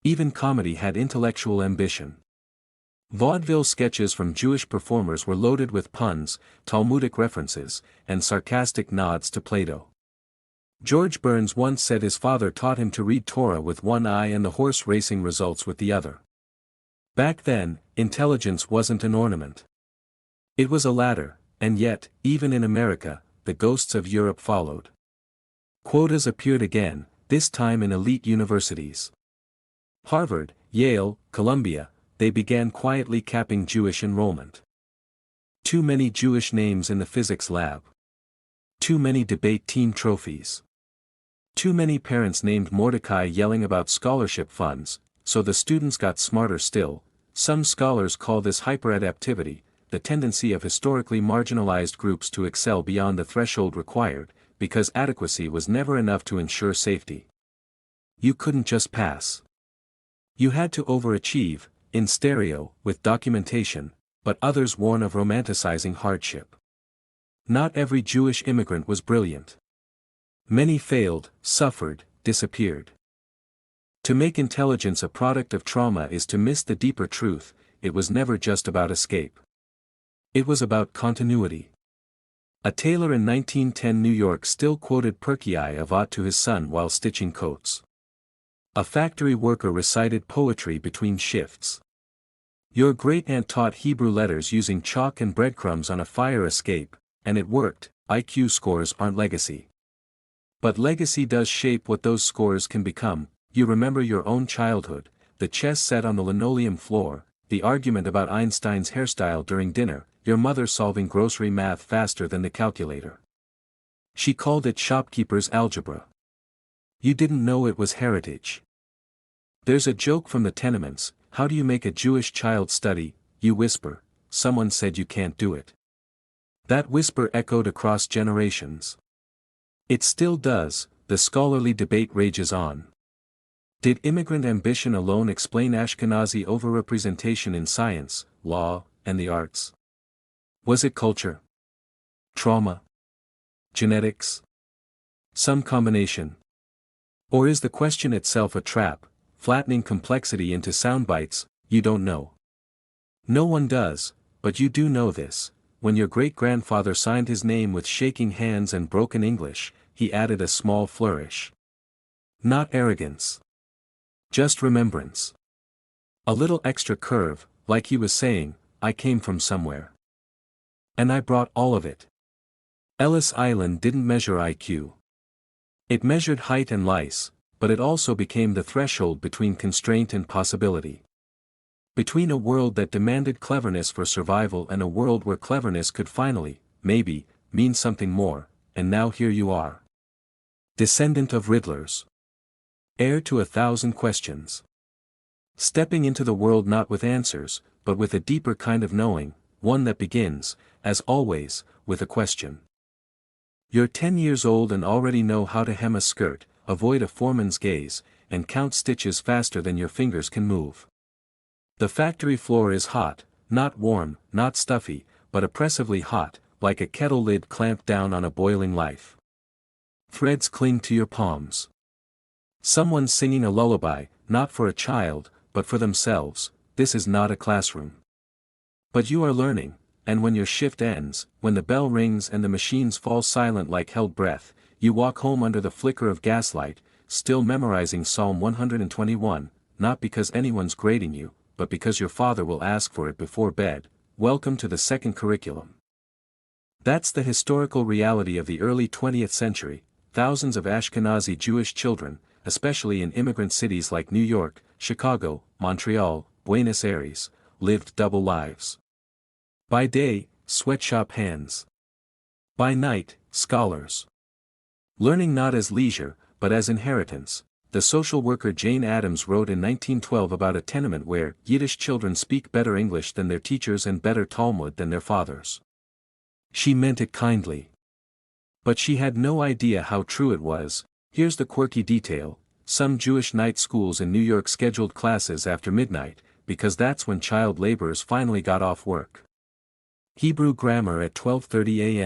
Even comedy had intellectual ambition. Vaudeville sketches from Jewish performers were loaded with puns, Talmudic references, and sarcastic nods to Plato. George Burns once said his father taught him to read Torah with one eye and the horse racing results with the other. Back then, intelligence wasn't an ornament. It was a ladder, and yet, even in America, the ghosts of Europe followed. Quotas appeared again, this time in elite universities. Harvard, Yale, Columbia, they began quietly capping Jewish enrollment. Too many Jewish names in the physics lab. Too many debate team trophies. Too many parents named Mordecai yelling about scholarship funds, so the students got smarter still. Some scholars call this hyperadaptivity, the tendency of historically marginalized groups to excel beyond the threshold required, because adequacy was never enough to ensure safety. You couldn't just pass. You had to overachieve, in stereo, with documentation, but others warn of romanticizing hardship. Not every Jewish immigrant was brilliant. Many failed, suffered, disappeared. To make intelligence a product of trauma is to miss the deeper truth. It was never just about escape. It was about continuity. A tailor in 1910 New York still quoted Pirkei Avot to his son while stitching coats. A factory worker recited poetry between shifts. Your great-aunt taught Hebrew letters using chalk and breadcrumbs on a fire escape, and it worked. IQ scores aren't legacy. But legacy does shape what those scores can become. You remember your own childhood, the chess set on the linoleum floor, the argument about Einstein's hairstyle during dinner, your mother solving grocery math faster than the calculator. She called it shopkeeper's algebra. You didn't know it was heritage. There's a joke from the tenements: how do you make a Jewish child study? You whisper, someone said you can't do it. That whisper echoed across generations. It still does. The scholarly debate rages on. Did immigrant ambition alone explain Ashkenazi overrepresentation in science, law, and the arts? Was it culture? Trauma? Genetics? Some combination? Or is the question itself a trap, flattening complexity into sound bites? You don't know. No one does, but you do know this. When your great-grandfather signed his name with shaking hands and broken English, he added a small flourish. Not arrogance. Just remembrance. A little extra curve, like he was saying, I came from somewhere. And I brought all of it. Ellis Island didn't measure IQ. It measured height and lice, but it also became the threshold between constraint and possibility. Between a world that demanded cleverness for survival and a world where cleverness could finally, maybe, mean something more, and now here you are. Descendant of riddlers. Heir to 1,000 questions. Stepping into the world not with answers, but with a deeper kind of knowing, one that begins, as always, with a question. You're 10 years old and already know how to hem a skirt, avoid a foreman's gaze, and count stitches faster than your fingers can move. The factory floor is hot, not warm, not stuffy, but oppressively hot, like a kettle lid clamped down on a boiling life. Threads cling to your palms. Someone's singing a lullaby, not for a child, but for themselves. This is not a classroom. But you are learning, and when your shift ends, when the bell rings and the machines fall silent like held breath, you walk home under the flicker of gaslight, still memorizing Psalm 121, not because anyone's grading you, but because your father will ask for it before bed. Welcome to the second curriculum. That's the historical reality of the early 20th century. Thousands of Ashkenazi Jewish children, especially in immigrant cities like New York, Chicago, Montreal, Buenos Aires, lived double lives. By day, sweatshop hands. By night, scholars. Learning not as leisure, but as inheritance. The social worker Jane Addams wrote in 1912 about a tenement where Yiddish children speak better English than their teachers and better Talmud than their fathers. She meant it kindly. But she had no idea how true it was. Here's the quirky detail: some Jewish night schools in New York scheduled classes after midnight, because that's when child laborers finally got off work. Hebrew grammar at 12:30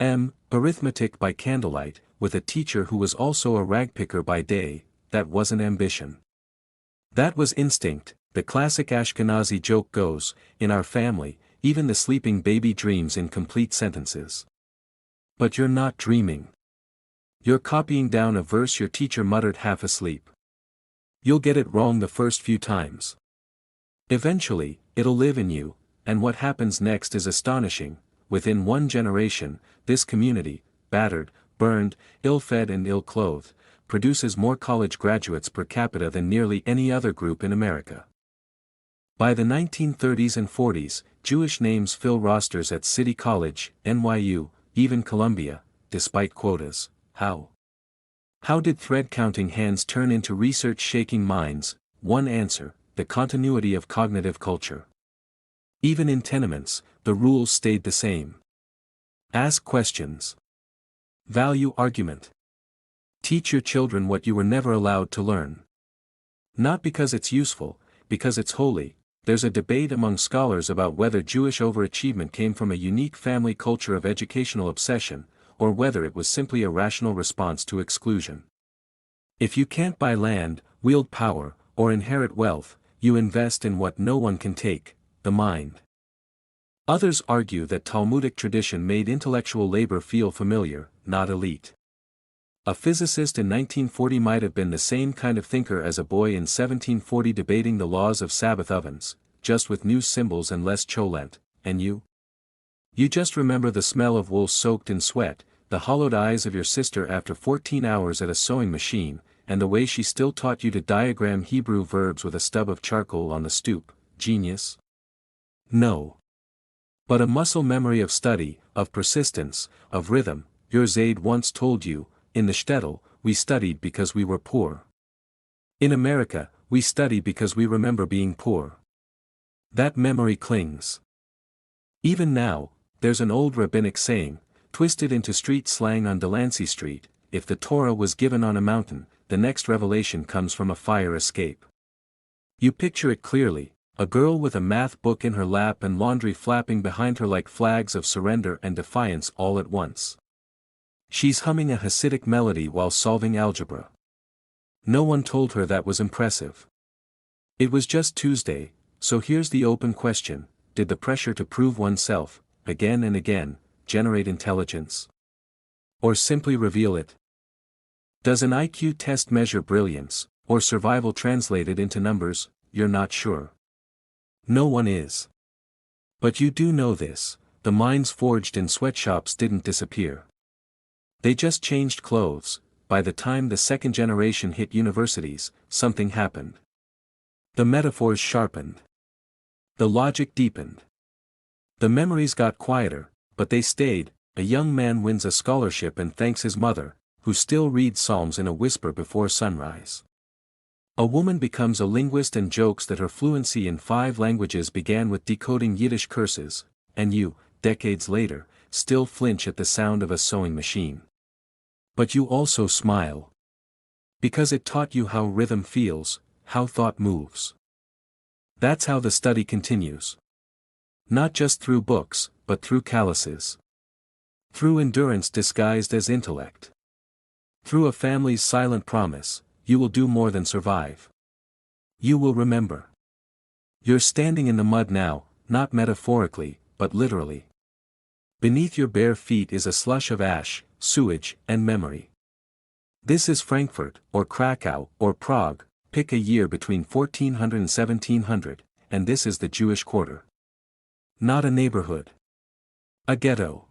a.m. Arithmetic by candlelight, with a teacher who was also a ragpicker by day. That wasn't ambition. That was instinct. The classic Ashkenazi joke goes, in our family, even the sleeping baby dreams in complete sentences. But you're not dreaming. You're copying down a verse your teacher muttered half asleep. You'll get it wrong the first few times. Eventually, it'll live in you, and what happens next is astonishing. Within one generation, this community, battered, burned, ill-fed and ill-clothed, produces more college graduates per capita than nearly any other group in America. By the 1930s and 40s, Jewish names fill rosters at City College, NYU, even Columbia, despite quotas. How? How did thread-counting hands turn into research-shaking minds? One answer: the continuity of cognitive culture. Even in tenements, the rules stayed the same. Ask questions. Value argument. Teach your children what you were never allowed to learn. Not because it's useful, because it's holy. There's a debate among scholars about whether Jewish overachievement came from a unique family culture of educational obsession, or whether it was simply a rational response to exclusion. If you can't buy land, wield power, or inherit wealth, you invest in what no one can take: the mind. Others argue that Talmudic tradition made intellectual labor feel familiar, not elite. A physicist in 1940 might have been the same kind of thinker as a boy in 1740 debating the laws of Sabbath ovens, just with new symbols and less cholent. And you? You just remember the smell of wool soaked in sweat, the hollowed eyes of your sister after 14 hours at a sewing machine, and the way she still taught you to diagram Hebrew verbs with a stub of charcoal on the stoop. Genius? No. But a muscle memory of study, of persistence, of rhythm. Your Zaid once told you, in the Shtetl, we studied because we were poor. In America, we study because we remember being poor. That memory clings. Even now, there's an old rabbinic saying, twisted into street slang on Delancey Street: if the Torah was given on a mountain, the next revelation comes from a fire escape. You picture it clearly: a girl with a math book in her lap and laundry flapping behind her like flags of surrender and defiance all at once. She's humming a Hasidic melody while solving algebra. No one told her that was impressive. It was just Tuesday, so here's the open question: did the pressure to prove oneself, again and again, generate intelligence? Or simply reveal it? Does an IQ test measure brilliance, or survival translated into numbers? You're not sure. No one is. But you do know this: the minds forged in sweatshops didn't disappear. They just changed clothes. By the time the second generation hit universities, something happened. The metaphors sharpened. The logic deepened. The memories got quieter, but they stayed. A young man wins a scholarship and thanks his mother, who still reads psalms in a whisper before sunrise. A woman becomes a linguist and jokes that her fluency in 5 languages began with decoding Yiddish curses, and you, decades later, still flinch at the sound of a sewing machine. But you also smile. Because it taught you how rhythm feels, how thought moves. That's how the study continues. Not just through books, but through calluses. Through endurance disguised as intellect. Through a family's silent promise, you will do more than survive. You will remember. You're standing in the mud now, not metaphorically, but literally. Beneath your bare feet is a slush of ash, sewage, and memory. This is Frankfurt, or Krakow, or Prague, pick a year between 1400 and 1700, and this is the Jewish quarter. Not a neighborhood. A ghetto.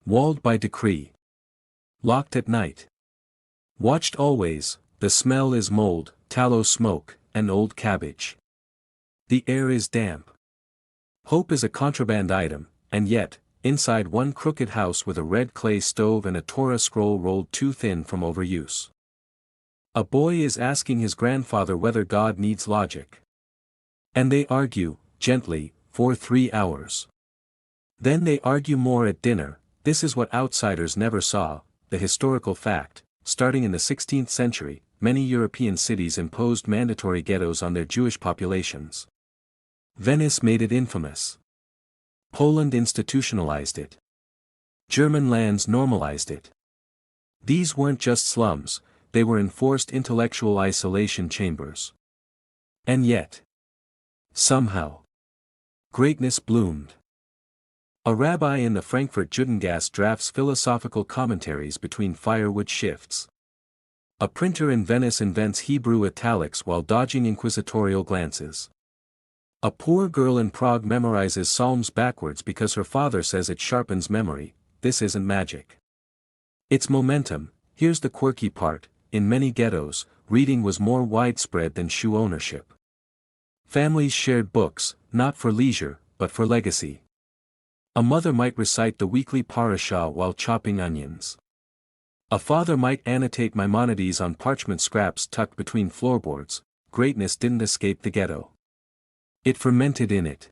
Walled by decree. Locked at night. Watched always, the smell is mold, tallow smoke, and old cabbage. The air is damp. Hope is a contraband item, and yet, inside one crooked house with a red clay stove and a Torah scroll rolled too thin from overuse. A boy is asking his grandfather whether God needs logic. And they argue, gently, for 3 hours. Then they argue more at dinner. This is what outsiders never saw, the historical fact. Starting in the 16th century, many European cities imposed mandatory ghettos on their Jewish populations. Venice made it infamous. Poland institutionalized it. German lands normalized it. These weren't just slums, they were enforced intellectual isolation chambers. And yet, somehow, greatness bloomed. A rabbi in the Frankfurt Judengasse drafts philosophical commentaries between firewood shifts. A printer in Venice invents Hebrew italics while dodging inquisitorial glances. A poor girl in Prague memorizes psalms backwards because her father says it sharpens memory. This isn't magic. It's momentum. Here's the quirky part: in many ghettos, reading was more widespread than shoe ownership. Families shared books, not for leisure, but for legacy. A mother might recite the weekly parashah while chopping onions. A father might annotate Maimonides on parchment scraps tucked between floorboards. Greatness didn't escape the ghetto. It fermented in it.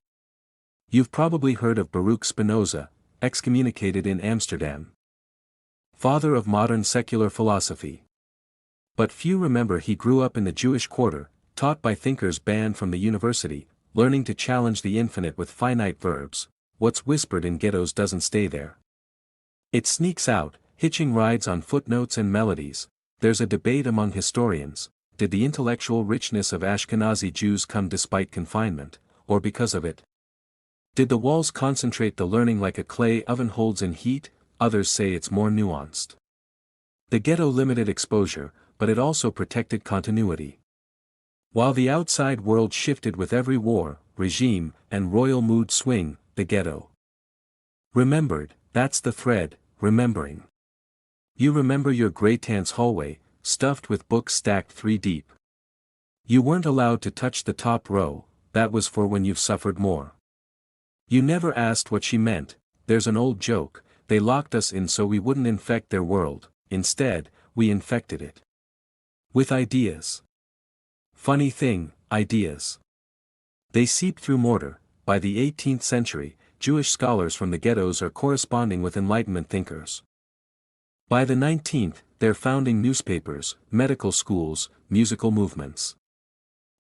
You've probably heard of Baruch Spinoza, excommunicated in Amsterdam. Father of modern secular philosophy. But few remember he grew up in the Jewish quarter, taught by thinkers banned from the university, learning to challenge the infinite with finite verbs. What's whispered in ghettos doesn't stay there. It sneaks out, hitching rides on footnotes and melodies. There's a debate among historians: did the intellectual richness of Ashkenazi Jews come despite confinement, or because of it? Did the walls concentrate the learning like a clay oven holds in heat? Others say it's more nuanced. The ghetto limited exposure, but it also protected continuity. While the outside world shifted with every war, regime, and royal mood swing, the ghetto remembered. That's the thread, remembering. You remember your great-aunt's hallway, stuffed with books stacked 3 deep. You weren't allowed to touch the top row, that was for when you've suffered more. You never asked what she meant. There's an old joke: they locked us in so we wouldn't infect their world. Instead, we infected it. With ideas. Funny thing, ideas. They seep through mortar. By the 18th century, Jewish scholars from the ghettos are corresponding with Enlightenment thinkers. By the 19th, they're founding newspapers, medical schools, musical movements.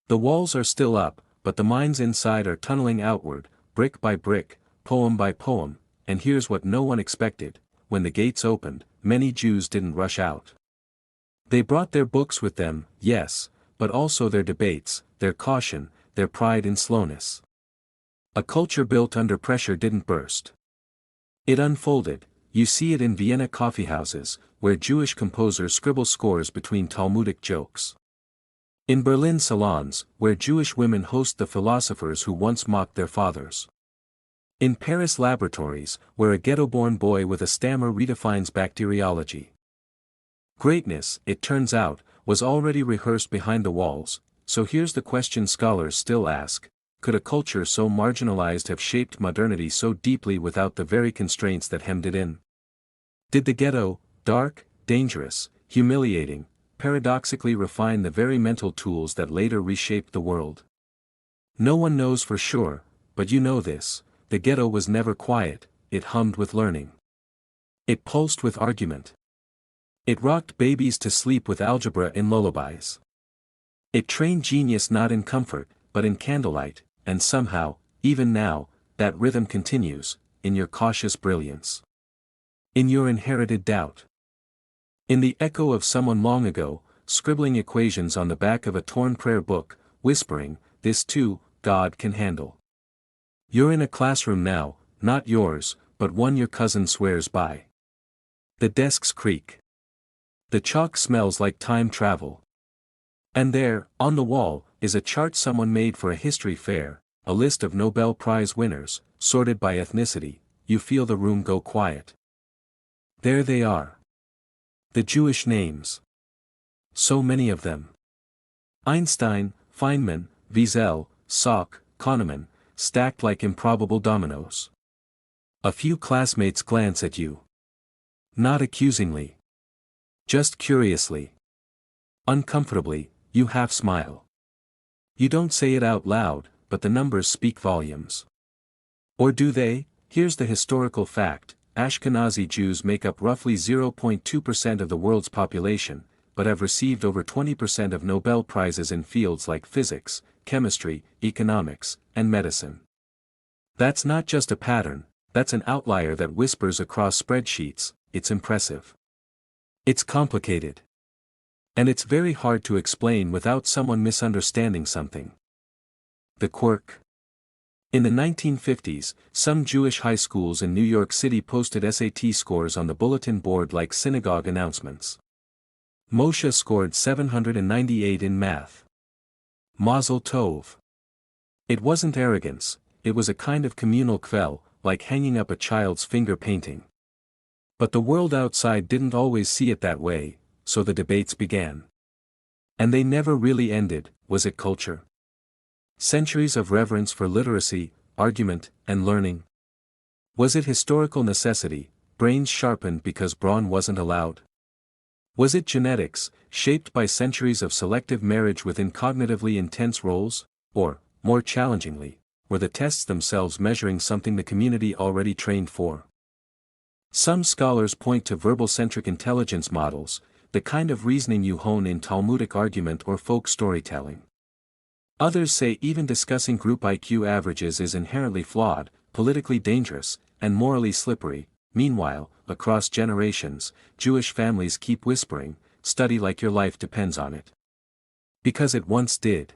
The walls are still up, but the minds inside are tunneling outward, brick by brick, poem by poem. And here's what no one expected: when the gates opened, many Jews didn't rush out. They brought their books with them, yes, but also their debates, their caution, their pride in slowness. A culture built under pressure didn't burst. It unfolded. You see it in Vienna coffeehouses, where Jewish composers scribble scores between Talmudic jokes. In Berlin salons, where Jewish women host the philosophers who once mocked their fathers. In Paris laboratories, where a ghetto-born boy with a stammer redefines bacteriology. Greatness, it turns out, was already rehearsed behind the walls. So here's the question scholars still ask: could a culture so marginalized have shaped modernity so deeply without the very constraints that hemmed it in? Did the ghetto, dark, dangerous, humiliating, paradoxically refine the very mental tools that later reshaped the world? No one knows for sure, but you know this: the ghetto was never quiet, it hummed with learning. It pulsed with argument. It rocked babies to sleep with algebra in lullabies. It trained genius not in comfort, but in candlelight, and somehow, even now, that rhythm continues, in your cautious brilliance. In your inherited doubt. In the echo of someone long ago, scribbling equations on the back of a torn prayer book, whispering, "This too, God can handle." You're in a classroom now, not yours, but one your cousin swears by. The desks creak. The chalk smells like time travel. And there, on the wall, is a chart someone made for a history fair, a list of Nobel Prize winners, sorted by ethnicity. You feel the room go quiet. There they are. The Jewish names. So many of them. Einstein, Feynman, Wiesel, Salk, Kahneman, stacked like improbable dominoes. A few classmates glance at you. Not accusingly. Just curiously. Uncomfortably, you half smile. You don't say it out loud, but the numbers speak volumes. Or do they? Here's the historical fact: Ashkenazi Jews make up roughly 0.2% of the world's population, but have received over 20% of Nobel Prizes in fields like physics, chemistry, economics, and medicine. That's not just a pattern, that's an outlier that whispers across spreadsheets. It's impressive. It's complicated. And it's very hard to explain without someone misunderstanding something. The quirk. In the 1950s, some Jewish high schools in New York City posted SAT scores on the bulletin board like synagogue announcements. Moshe scored 798 in math. Mazel tov. It wasn't arrogance, it was a kind of communal kvel, like hanging up a child's finger painting. But the world outside didn't always see it that way, so the debates began. And they never really ended. Was it culture? Centuries of reverence for literacy, argument, and learning? Was it historical necessity, brains sharpened because brawn wasn't allowed? Was it genetics, shaped by centuries of selective marriage within cognitively intense roles? Or, more challengingly, were the tests themselves measuring something the community already trained for? Some scholars point to verbal-centric intelligence models, the kind of reasoning you hone in Talmudic argument or folk storytelling. Others say even discussing group IQ averages is inherently flawed, politically dangerous, and morally slippery. Meanwhile, across generations, Jewish families keep whispering, "Study like your life depends on it." Because it once did.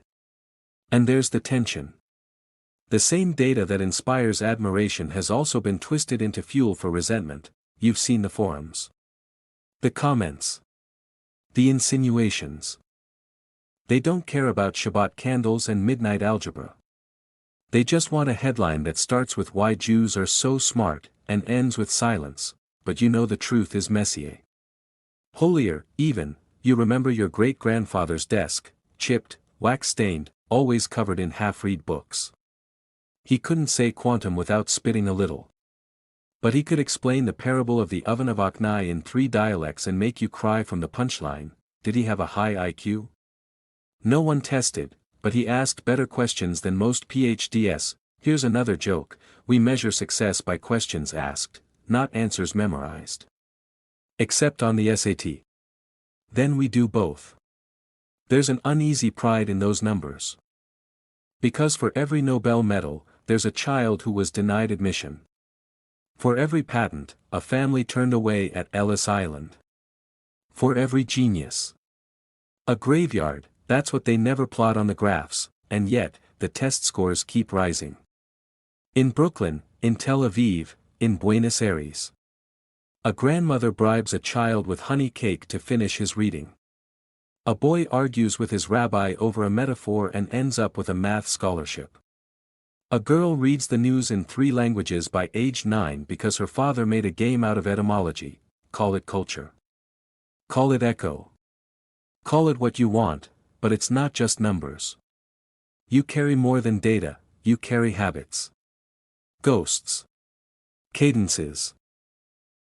And there's the tension. The same data that inspires admiration has also been twisted into fuel for resentment. You've seen the forums. The comments. The insinuations. They don't care about Shabbat candles and midnight algebra. They just want a headline that starts with "Why Jews are so smart," and ends with "Silence, but you know the truth is messier." Holier, even, you remember your great-grandfather's desk, chipped, wax-stained, always covered in half-read books. He couldn't say quantum without spitting a little. But he could explain the parable of the oven of Aknai in 3 dialects and make you cry from the punchline. Did he have a high IQ? No one tested, but he asked better questions than most PhDs. Here's another joke: we measure success by questions asked, not answers memorized. Except on the SAT. Then we do both. There's an uneasy pride in those numbers. Because for every Nobel medal, there's a child who was denied admission. For every patent, a family turned away at Ellis Island. For every genius. A graveyard, that's what they never plot on the graphs, and yet, the test scores keep rising. In Brooklyn, in Tel Aviv, in Buenos Aires. A grandmother bribes a child with honey cake to finish his reading. A boy argues with his rabbi over a metaphor and ends up with a math scholarship. A girl reads the news in 3 languages by age 9 because her father made a game out of etymology. Call it culture. Call it echo. Call it what you want, but it's not just numbers. You carry more than data, you carry habits. Ghosts. Cadences.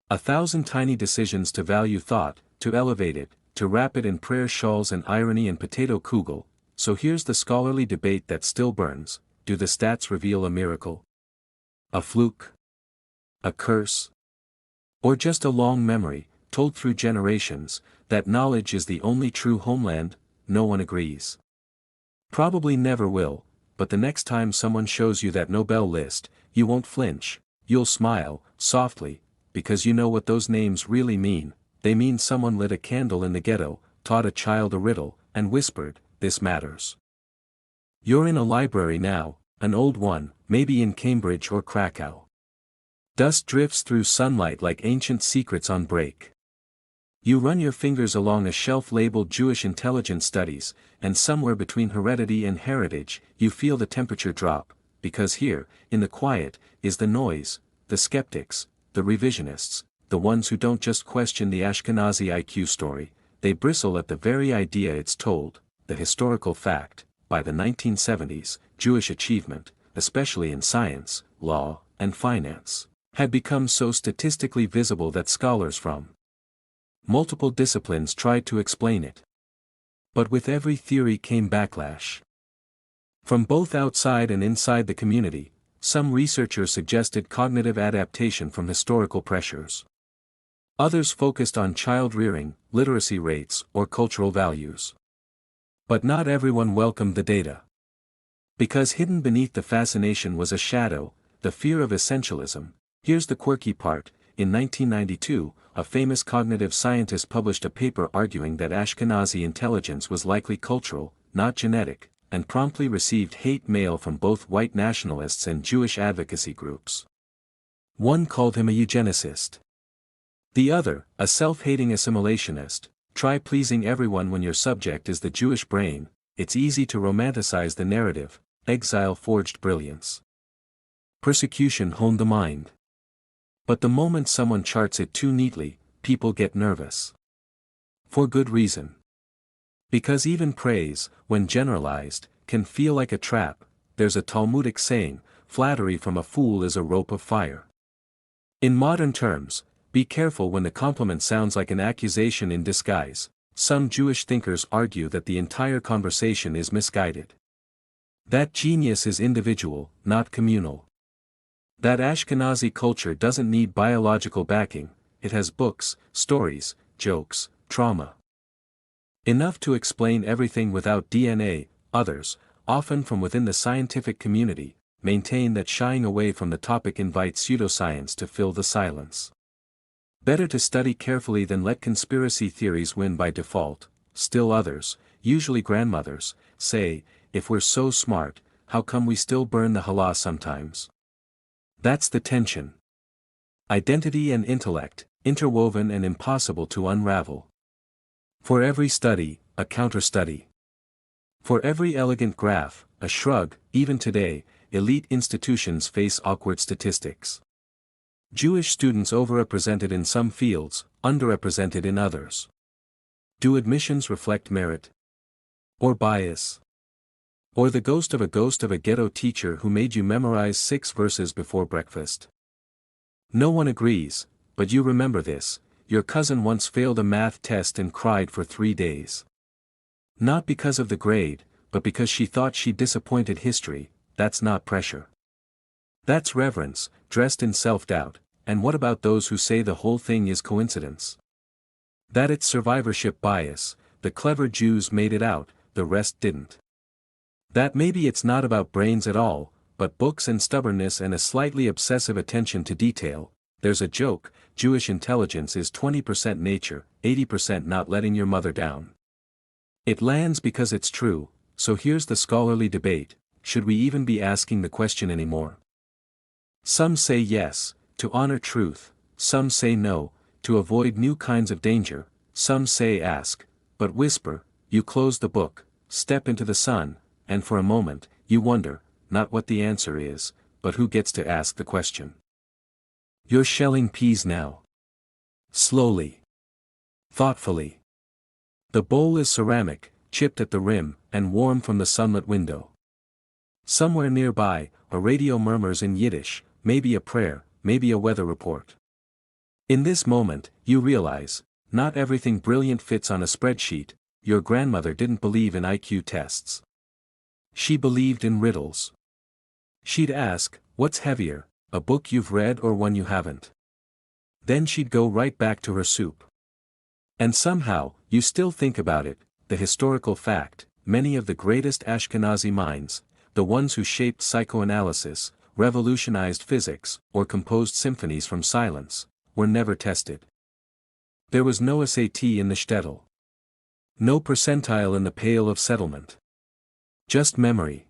1,000 tiny decisions to value thought, to elevate it, to wrap it in prayer shawls and irony and potato kugel. So here's the scholarly debate that still burns: do the stats reveal a miracle? A fluke? A curse? Or just a long memory, told through generations, that knowledge is the only true homeland? No one agrees. Probably never will, but the next time someone shows you that Nobel list, you won't flinch, you'll smile, softly, because you know what those names really mean. They mean someone lit a candle in the ghetto, taught a child a riddle, and whispered, "This matters." You're in a library now, an old one, maybe in Cambridge or Krakow. Dust drifts through sunlight like ancient secrets on break. You run your fingers along a shelf labeled Jewish Intelligence Studies, and somewhere between heredity and heritage, you feel the temperature drop, because here, in the quiet, is the noise, the skeptics, the revisionists, the ones who don't just question the Ashkenazi IQ story, they bristle at the very idea it's told, the historical fact. By the 1970s, Jewish achievement, especially in science, law, and finance, had become so statistically visible that scholars from multiple disciplines tried to explain it. But with every theory came backlash. From both outside and inside the community, some researchers suggested cognitive adaptation from historical pressures. Others focused on child rearing, literacy rates, or cultural values. But not everyone welcomed the data. Because hidden beneath the fascination was a shadow, the fear of essentialism. Here's the quirky part: in 1992, a famous cognitive scientist published a paper arguing that Ashkenazi intelligence was likely cultural, not genetic, and promptly received hate mail from both white nationalists and Jewish advocacy groups. One called him a eugenicist. The other, a self-hating assimilationist. Try pleasing everyone when your subject is the Jewish brain. It's easy to romanticize the narrative. Exile forged brilliance. Persecution honed the mind. But the moment someone charts it too neatly, people get nervous. For good reason. Because even praise, when generalized, can feel like a trap. There's a Talmudic saying, "Flattery from a fool is a rope of fire." In modern terms, be careful when the compliment sounds like an accusation in disguise. Some Jewish thinkers argue that the entire conversation is misguided. That genius is individual, not communal. That Ashkenazi culture doesn't need biological backing, it has books, stories, jokes, trauma. Enough to explain everything without DNA. Others, often from within the scientific community, maintain that shying away from the topic invites pseudoscience to fill the silence. Better to study carefully than let conspiracy theories win by default. Still others, usually grandmothers, say, if we're so smart, how come we still burn the halal sometimes? That's the tension. Identity and intellect, interwoven and impossible to unravel. For every study, a counter-study. For every elegant graph, a shrug. Even today, elite institutions face awkward statistics. Jewish students overrepresented in some fields, underrepresented in others. Do admissions reflect merit? Or bias? Or the ghost of a ghetto teacher who made you memorize 6 verses before breakfast? No one agrees, but you remember this: your cousin once failed a math test and cried for 3 days. Not because of the grade, but because she thought she disappointed history. That's not pressure. That's reverence, dressed in self-doubt. And what about those who say the whole thing is coincidence? That it's survivorship bias, the clever Jews made it out, the rest didn't. That maybe it's not about brains at all, but books and stubbornness and a slightly obsessive attention to detail. There's a joke: Jewish intelligence is 20% nature, 80% not letting your mother down. It lands because it's true, so here's the scholarly debate: should we even be asking the question anymore? Some say yes, to honor truth. Some say no, to avoid new kinds of danger. Some say ask, but whisper. You close the book, step into the sun, and for a moment, you wonder, not what the answer is, but who gets to ask the question. You're shelling peas now. Slowly. Thoughtfully. The bowl is ceramic, chipped at the rim, and warm from the sunlit window. Somewhere nearby, a radio murmurs in Yiddish, maybe a prayer, maybe a weather report. In this moment, you realize, not everything brilliant fits on a spreadsheet. Your grandmother didn't believe in IQ tests. She believed in riddles. She'd ask, what's heavier, a book you've read or one you haven't? Then she'd go right back to her soup. And somehow, you still think about it, the historical fact, many of the greatest Ashkenazi minds, the ones who shaped psychoanalysis, revolutionized physics, or composed symphonies from silence, were never tested. There was no SAT in the Shtetl. No percentile in the Pale of Settlement. Just memory.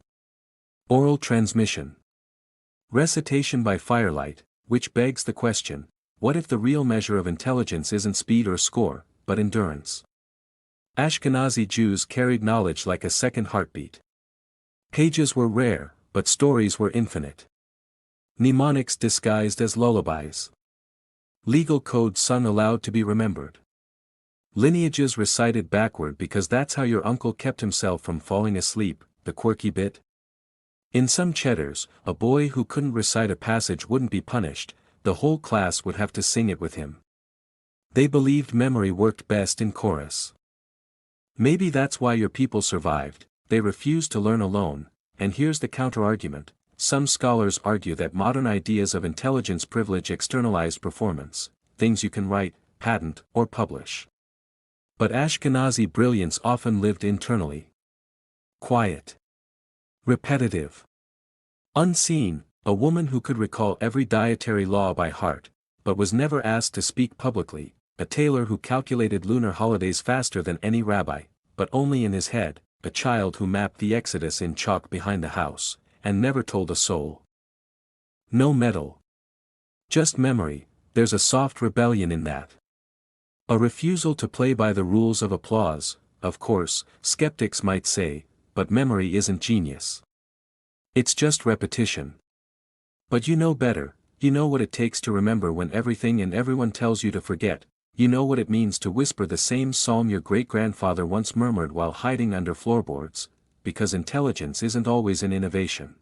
Oral transmission. Recitation by firelight, which begs the question, what if the real measure of intelligence isn't speed or score, but endurance? Ashkenazi Jews carried knowledge like a second heartbeat. Pages were rare, but stories were infinite. Mnemonics disguised as lullabies. Legal codes sung aloud to be remembered. Lineages recited backward because that's how your uncle kept himself from falling asleep, the quirky bit. In some cheddars, a boy who couldn't recite a passage wouldn't be punished, the whole class would have to sing it with him. They believed memory worked best in chorus. Maybe that's why your people survived, they refused to learn alone, and here's the counter-argument. Some scholars argue that modern ideas of intelligence privilege externalized performance, things you can write, patent, or publish. But Ashkenazi brilliance often lived internally. Quiet. Repetitive. Unseen, a woman who could recall every dietary law by heart, but was never asked to speak publicly, a tailor who calculated lunar holidays faster than any rabbi, but only in his head, a child who mapped the Exodus in chalk behind the house, and never told a soul. No medal. Just memory, there's a soft rebellion in that. A refusal to play by the rules of applause, of course, skeptics might say, but memory isn't genius. It's just repetition. But you know better, you know what it takes to remember when everything and everyone tells you to forget, you know what it means to whisper the same psalm your great-grandfather once murmured while hiding under floorboards, because intelligence isn't always in innovation.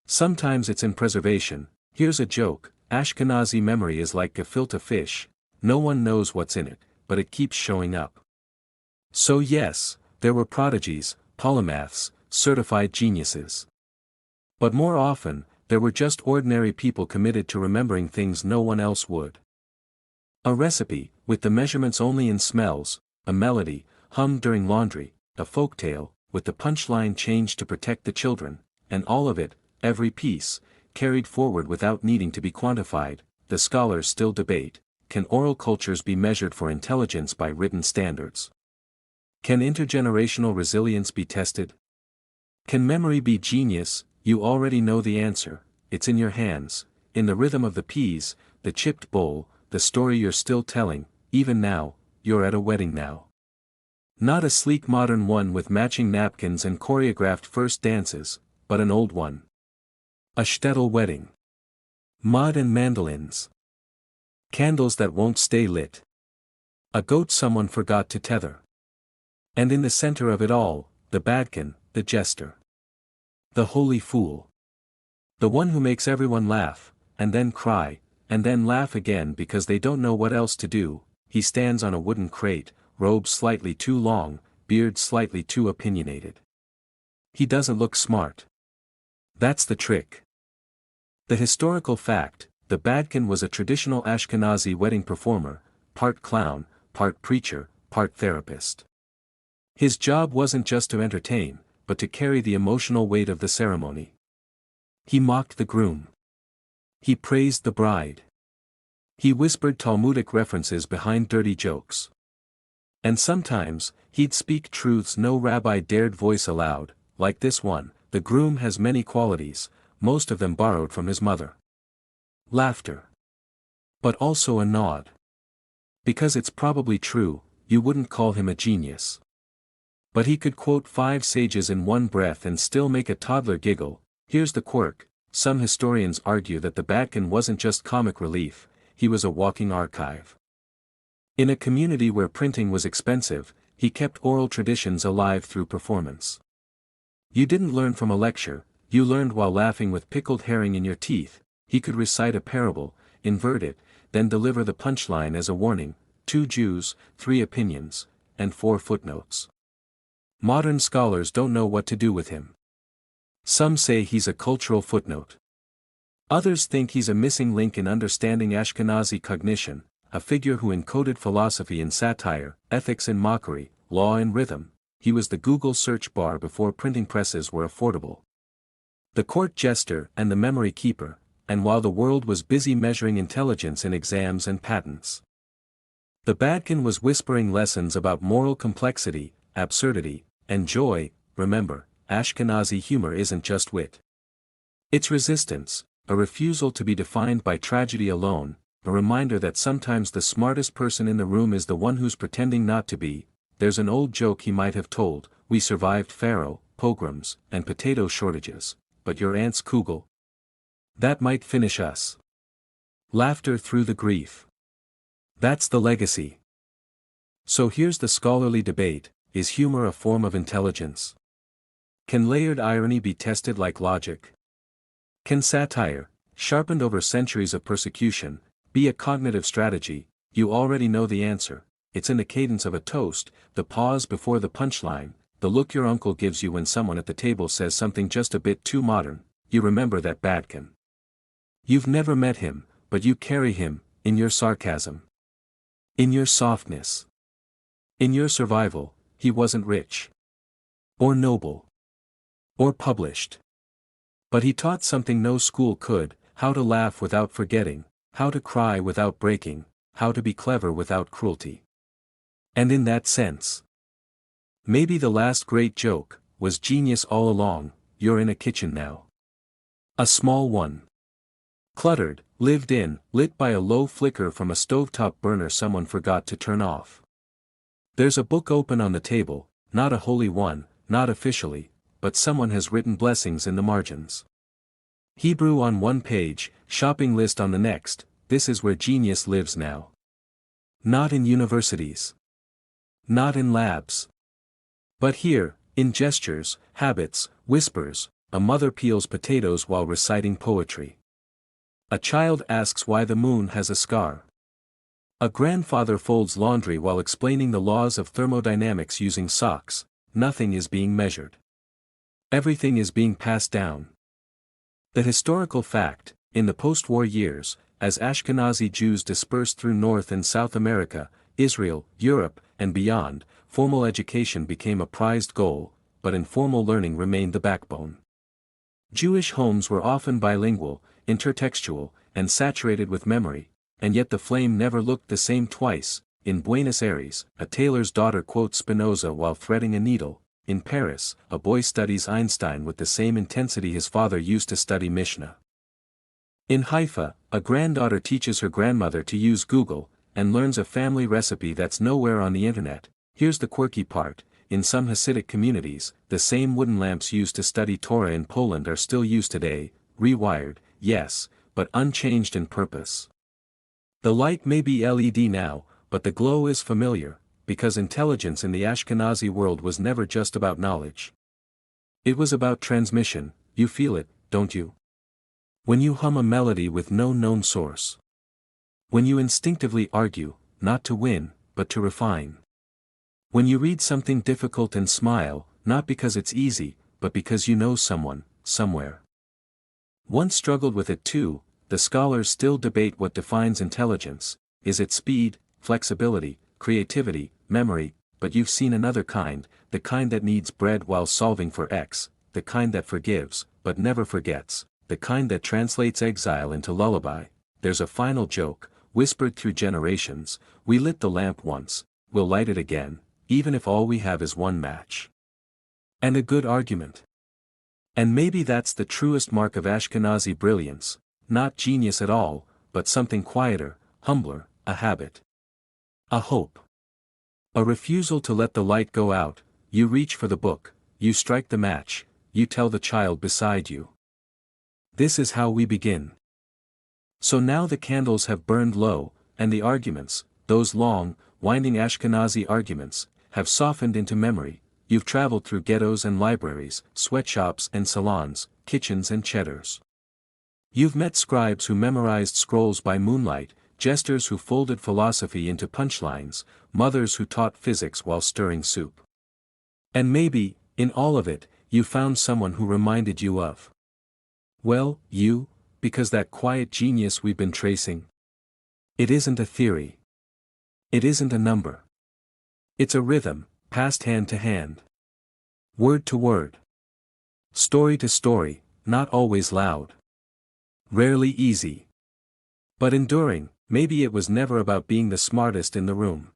Sometimes it's in preservation. Here's a joke, Ashkenazi memory is like gefilte fish, no one knows what's in it, but it keeps showing up. So yes, there were prodigies, polymaths, certified geniuses. But more often, there were just ordinary people committed to remembering things no one else would. A recipe, with the measurements only in smells, a melody, hummed during laundry, a folktale, with the punchline changed to protect the children, and all of it, every piece, carried forward without needing to be quantified. The scholars still debate, can oral cultures be measured for intelligence by written standards? Can intergenerational resilience be tested? Can memory be genius? You already know the answer, it's in your hands, in the rhythm of the peas, the chipped bowl, the story you're still telling, even now, you're at a wedding now. Not a sleek modern one with matching napkins and choreographed first dances, but an old one. A Shtetl wedding. Mud and mandolins. Candles that won't stay lit. A goat someone forgot to tether. And in the center of it all, the badkin, the jester. The holy fool. The one who makes everyone laugh, and then cry, and then laugh again because they don't know what else to do. He stands on a wooden crate, robe slightly too long, beard slightly too opinionated. He doesn't look smart. That's the trick. The historical fact, the badkin was a traditional Ashkenazi wedding performer, part clown, part preacher, part therapist. His job wasn't just to entertain, but to carry the emotional weight of the ceremony. He mocked the groom. He praised the bride. He whispered Talmudic references behind dirty jokes. And sometimes, he'd speak truths no rabbi dared voice aloud, like this one: the groom has many qualities, most of them borrowed from his mother. Laughter. But also a nod. Because it's probably true, you wouldn't call him a genius. But he could quote 5 sages in one breath and still make a toddler giggle. Here's the quirk. Some historians argue that the badkin wasn't just comic relief, he was a walking archive. In a community where printing was expensive, he kept oral traditions alive through performance. You didn't learn from a lecture, you learned while laughing with pickled herring in your teeth. He could recite a parable, invert it, then deliver the punchline as a warning: 2 Jews, 3 opinions, and 4 footnotes. Modern scholars don't know what to do with him. Some say he's a cultural footnote. Others think he's a missing link in understanding Ashkenazi cognition, a figure who encoded philosophy in satire, ethics in mockery, law in rhythm. He was the Google search bar before printing presses were affordable. The court jester and the memory keeper, and while the world was busy measuring intelligence in exams and patents, the Badkin was whispering lessons about moral complexity, absurdity, and joy. Remember, Ashkenazi humor isn't just wit. It's resistance, a refusal to be defined by tragedy alone, a reminder that sometimes the smartest person in the room is the one who's pretending not to be. There's an old joke he might have told: we survived Pharaoh, pogroms, and potato shortages, but your aunt's kugel? That might finish us. Laughter through the grief. That's the legacy. So here's the scholarly debate: is humor a form of intelligence? Can layered irony be tested like logic? Can satire, sharpened over centuries of persecution, be a cognitive strategy? You already know the answer. It's in the cadence of a toast, the pause before the punchline, the look your uncle gives you when someone at the table says something just a bit too modern. You remember that Badkin. You've never met him, but you carry him, in your sarcasm, in your softness, in your survival. He wasn't rich, or noble, or published, but he taught something no school could: how to laugh without forgetting, how to cry without breaking, how to be clever without cruelty. And in that sense, maybe the last great joke was genius all along. You're in a kitchen now. A small one. Cluttered, lived in, lit by a low flicker from a stovetop burner someone forgot to turn off. There's a book open on the table, not a holy one, not officially, but someone has written blessings in the margins. Hebrew on one page, shopping list on the next. This is where genius lives now. Not in universities. Not in labs. But here, in gestures, habits, whispers. A mother peels potatoes while reciting poetry. A child asks why the moon has a scar. A grandfather folds laundry while explaining the laws of thermodynamics using socks. Nothing is being measured. Everything is being passed down. The historical fact: in the post-war years, as Ashkenazi Jews dispersed through North and South America, Israel, Europe, and beyond, formal education became a prized goal, but informal learning remained the backbone. Jewish homes were often bilingual, intertextual, and saturated with memory, and yet the flame never looked the same twice. In Buenos Aires, a tailor's daughter quotes Spinoza while threading a needle. In Paris, a boy studies Einstein with the same intensity his father used to study Mishnah. In Haifa, a granddaughter teaches her grandmother to use Google, and learns a family recipe that's nowhere on the internet. Here's the quirky part: in some Hasidic communities, the same wooden lamps used to study Torah in Poland are still used today, rewired, yes, but unchanged in purpose. The light may be LED now, but the glow is familiar, because intelligence in the Ashkenazi world was never just about knowledge. It was about transmission. You feel it, don't you? When you hum a melody with no known source. When you instinctively argue, not to win, but to refine. When you read something difficult and smile, not because it's easy, but because you know someone, somewhere, once struggled with it too. The scholars still debate what defines intelligence. Is it speed, flexibility, creativity, memory? But you've seen another kind, the kind that needs bread while solving for X, the kind that forgives, but never forgets, the kind that translates exile into lullaby. There's a final joke, whispered through generations: we lit the lamp once, we'll light it again, even if all we have is one match. And a good argument. And maybe that's the truest mark of Ashkenazi brilliance: not genius at all, but something quieter, humbler, a habit. A hope. A refusal to let the light go out. You reach for the book, you strike the match, you tell the child beside you. This is how we begin. So now the candles have burned low, and the arguments, those long, winding Ashkenazi arguments, have softened into memory. You've traveled through ghettos and libraries, sweatshops and salons, kitchens and cheddars. You've met scribes who memorized scrolls by moonlight, jesters who folded philosophy into punchlines, mothers who taught physics while stirring soup. And maybe, in all of it, you found someone who reminded you of, well, you, because that quiet genius we've been tracing. It isn't a theory. It isn't a number. It's a rhythm, passed hand to hand. Word to word. Story to story, not always loud. Rarely easy. But enduring. Maybe it was never about being the smartest in the room.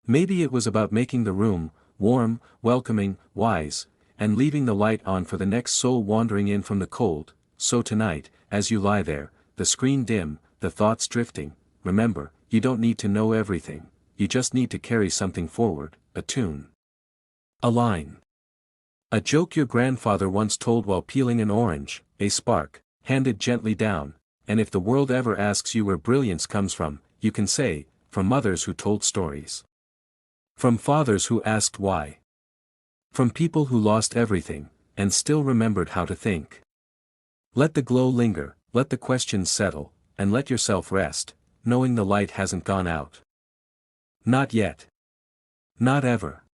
Maybe it was about making the room warm, welcoming, wise, and leaving the light on for the next soul wandering in from the cold. So tonight, as you lie there, the screen dim, the thoughts drifting, remember, you don't need to know everything, you just need to carry something forward, a tune. A line. A joke your grandfather once told while peeling an orange, a spark, handed gently down, and if the world ever asks you where brilliance comes from, you can say, from mothers who told stories. From fathers who asked why. From people who lost everything, and still remembered how to think. Let the glow linger, let the questions settle, and let yourself rest, knowing the light hasn't gone out. Not yet. Not ever.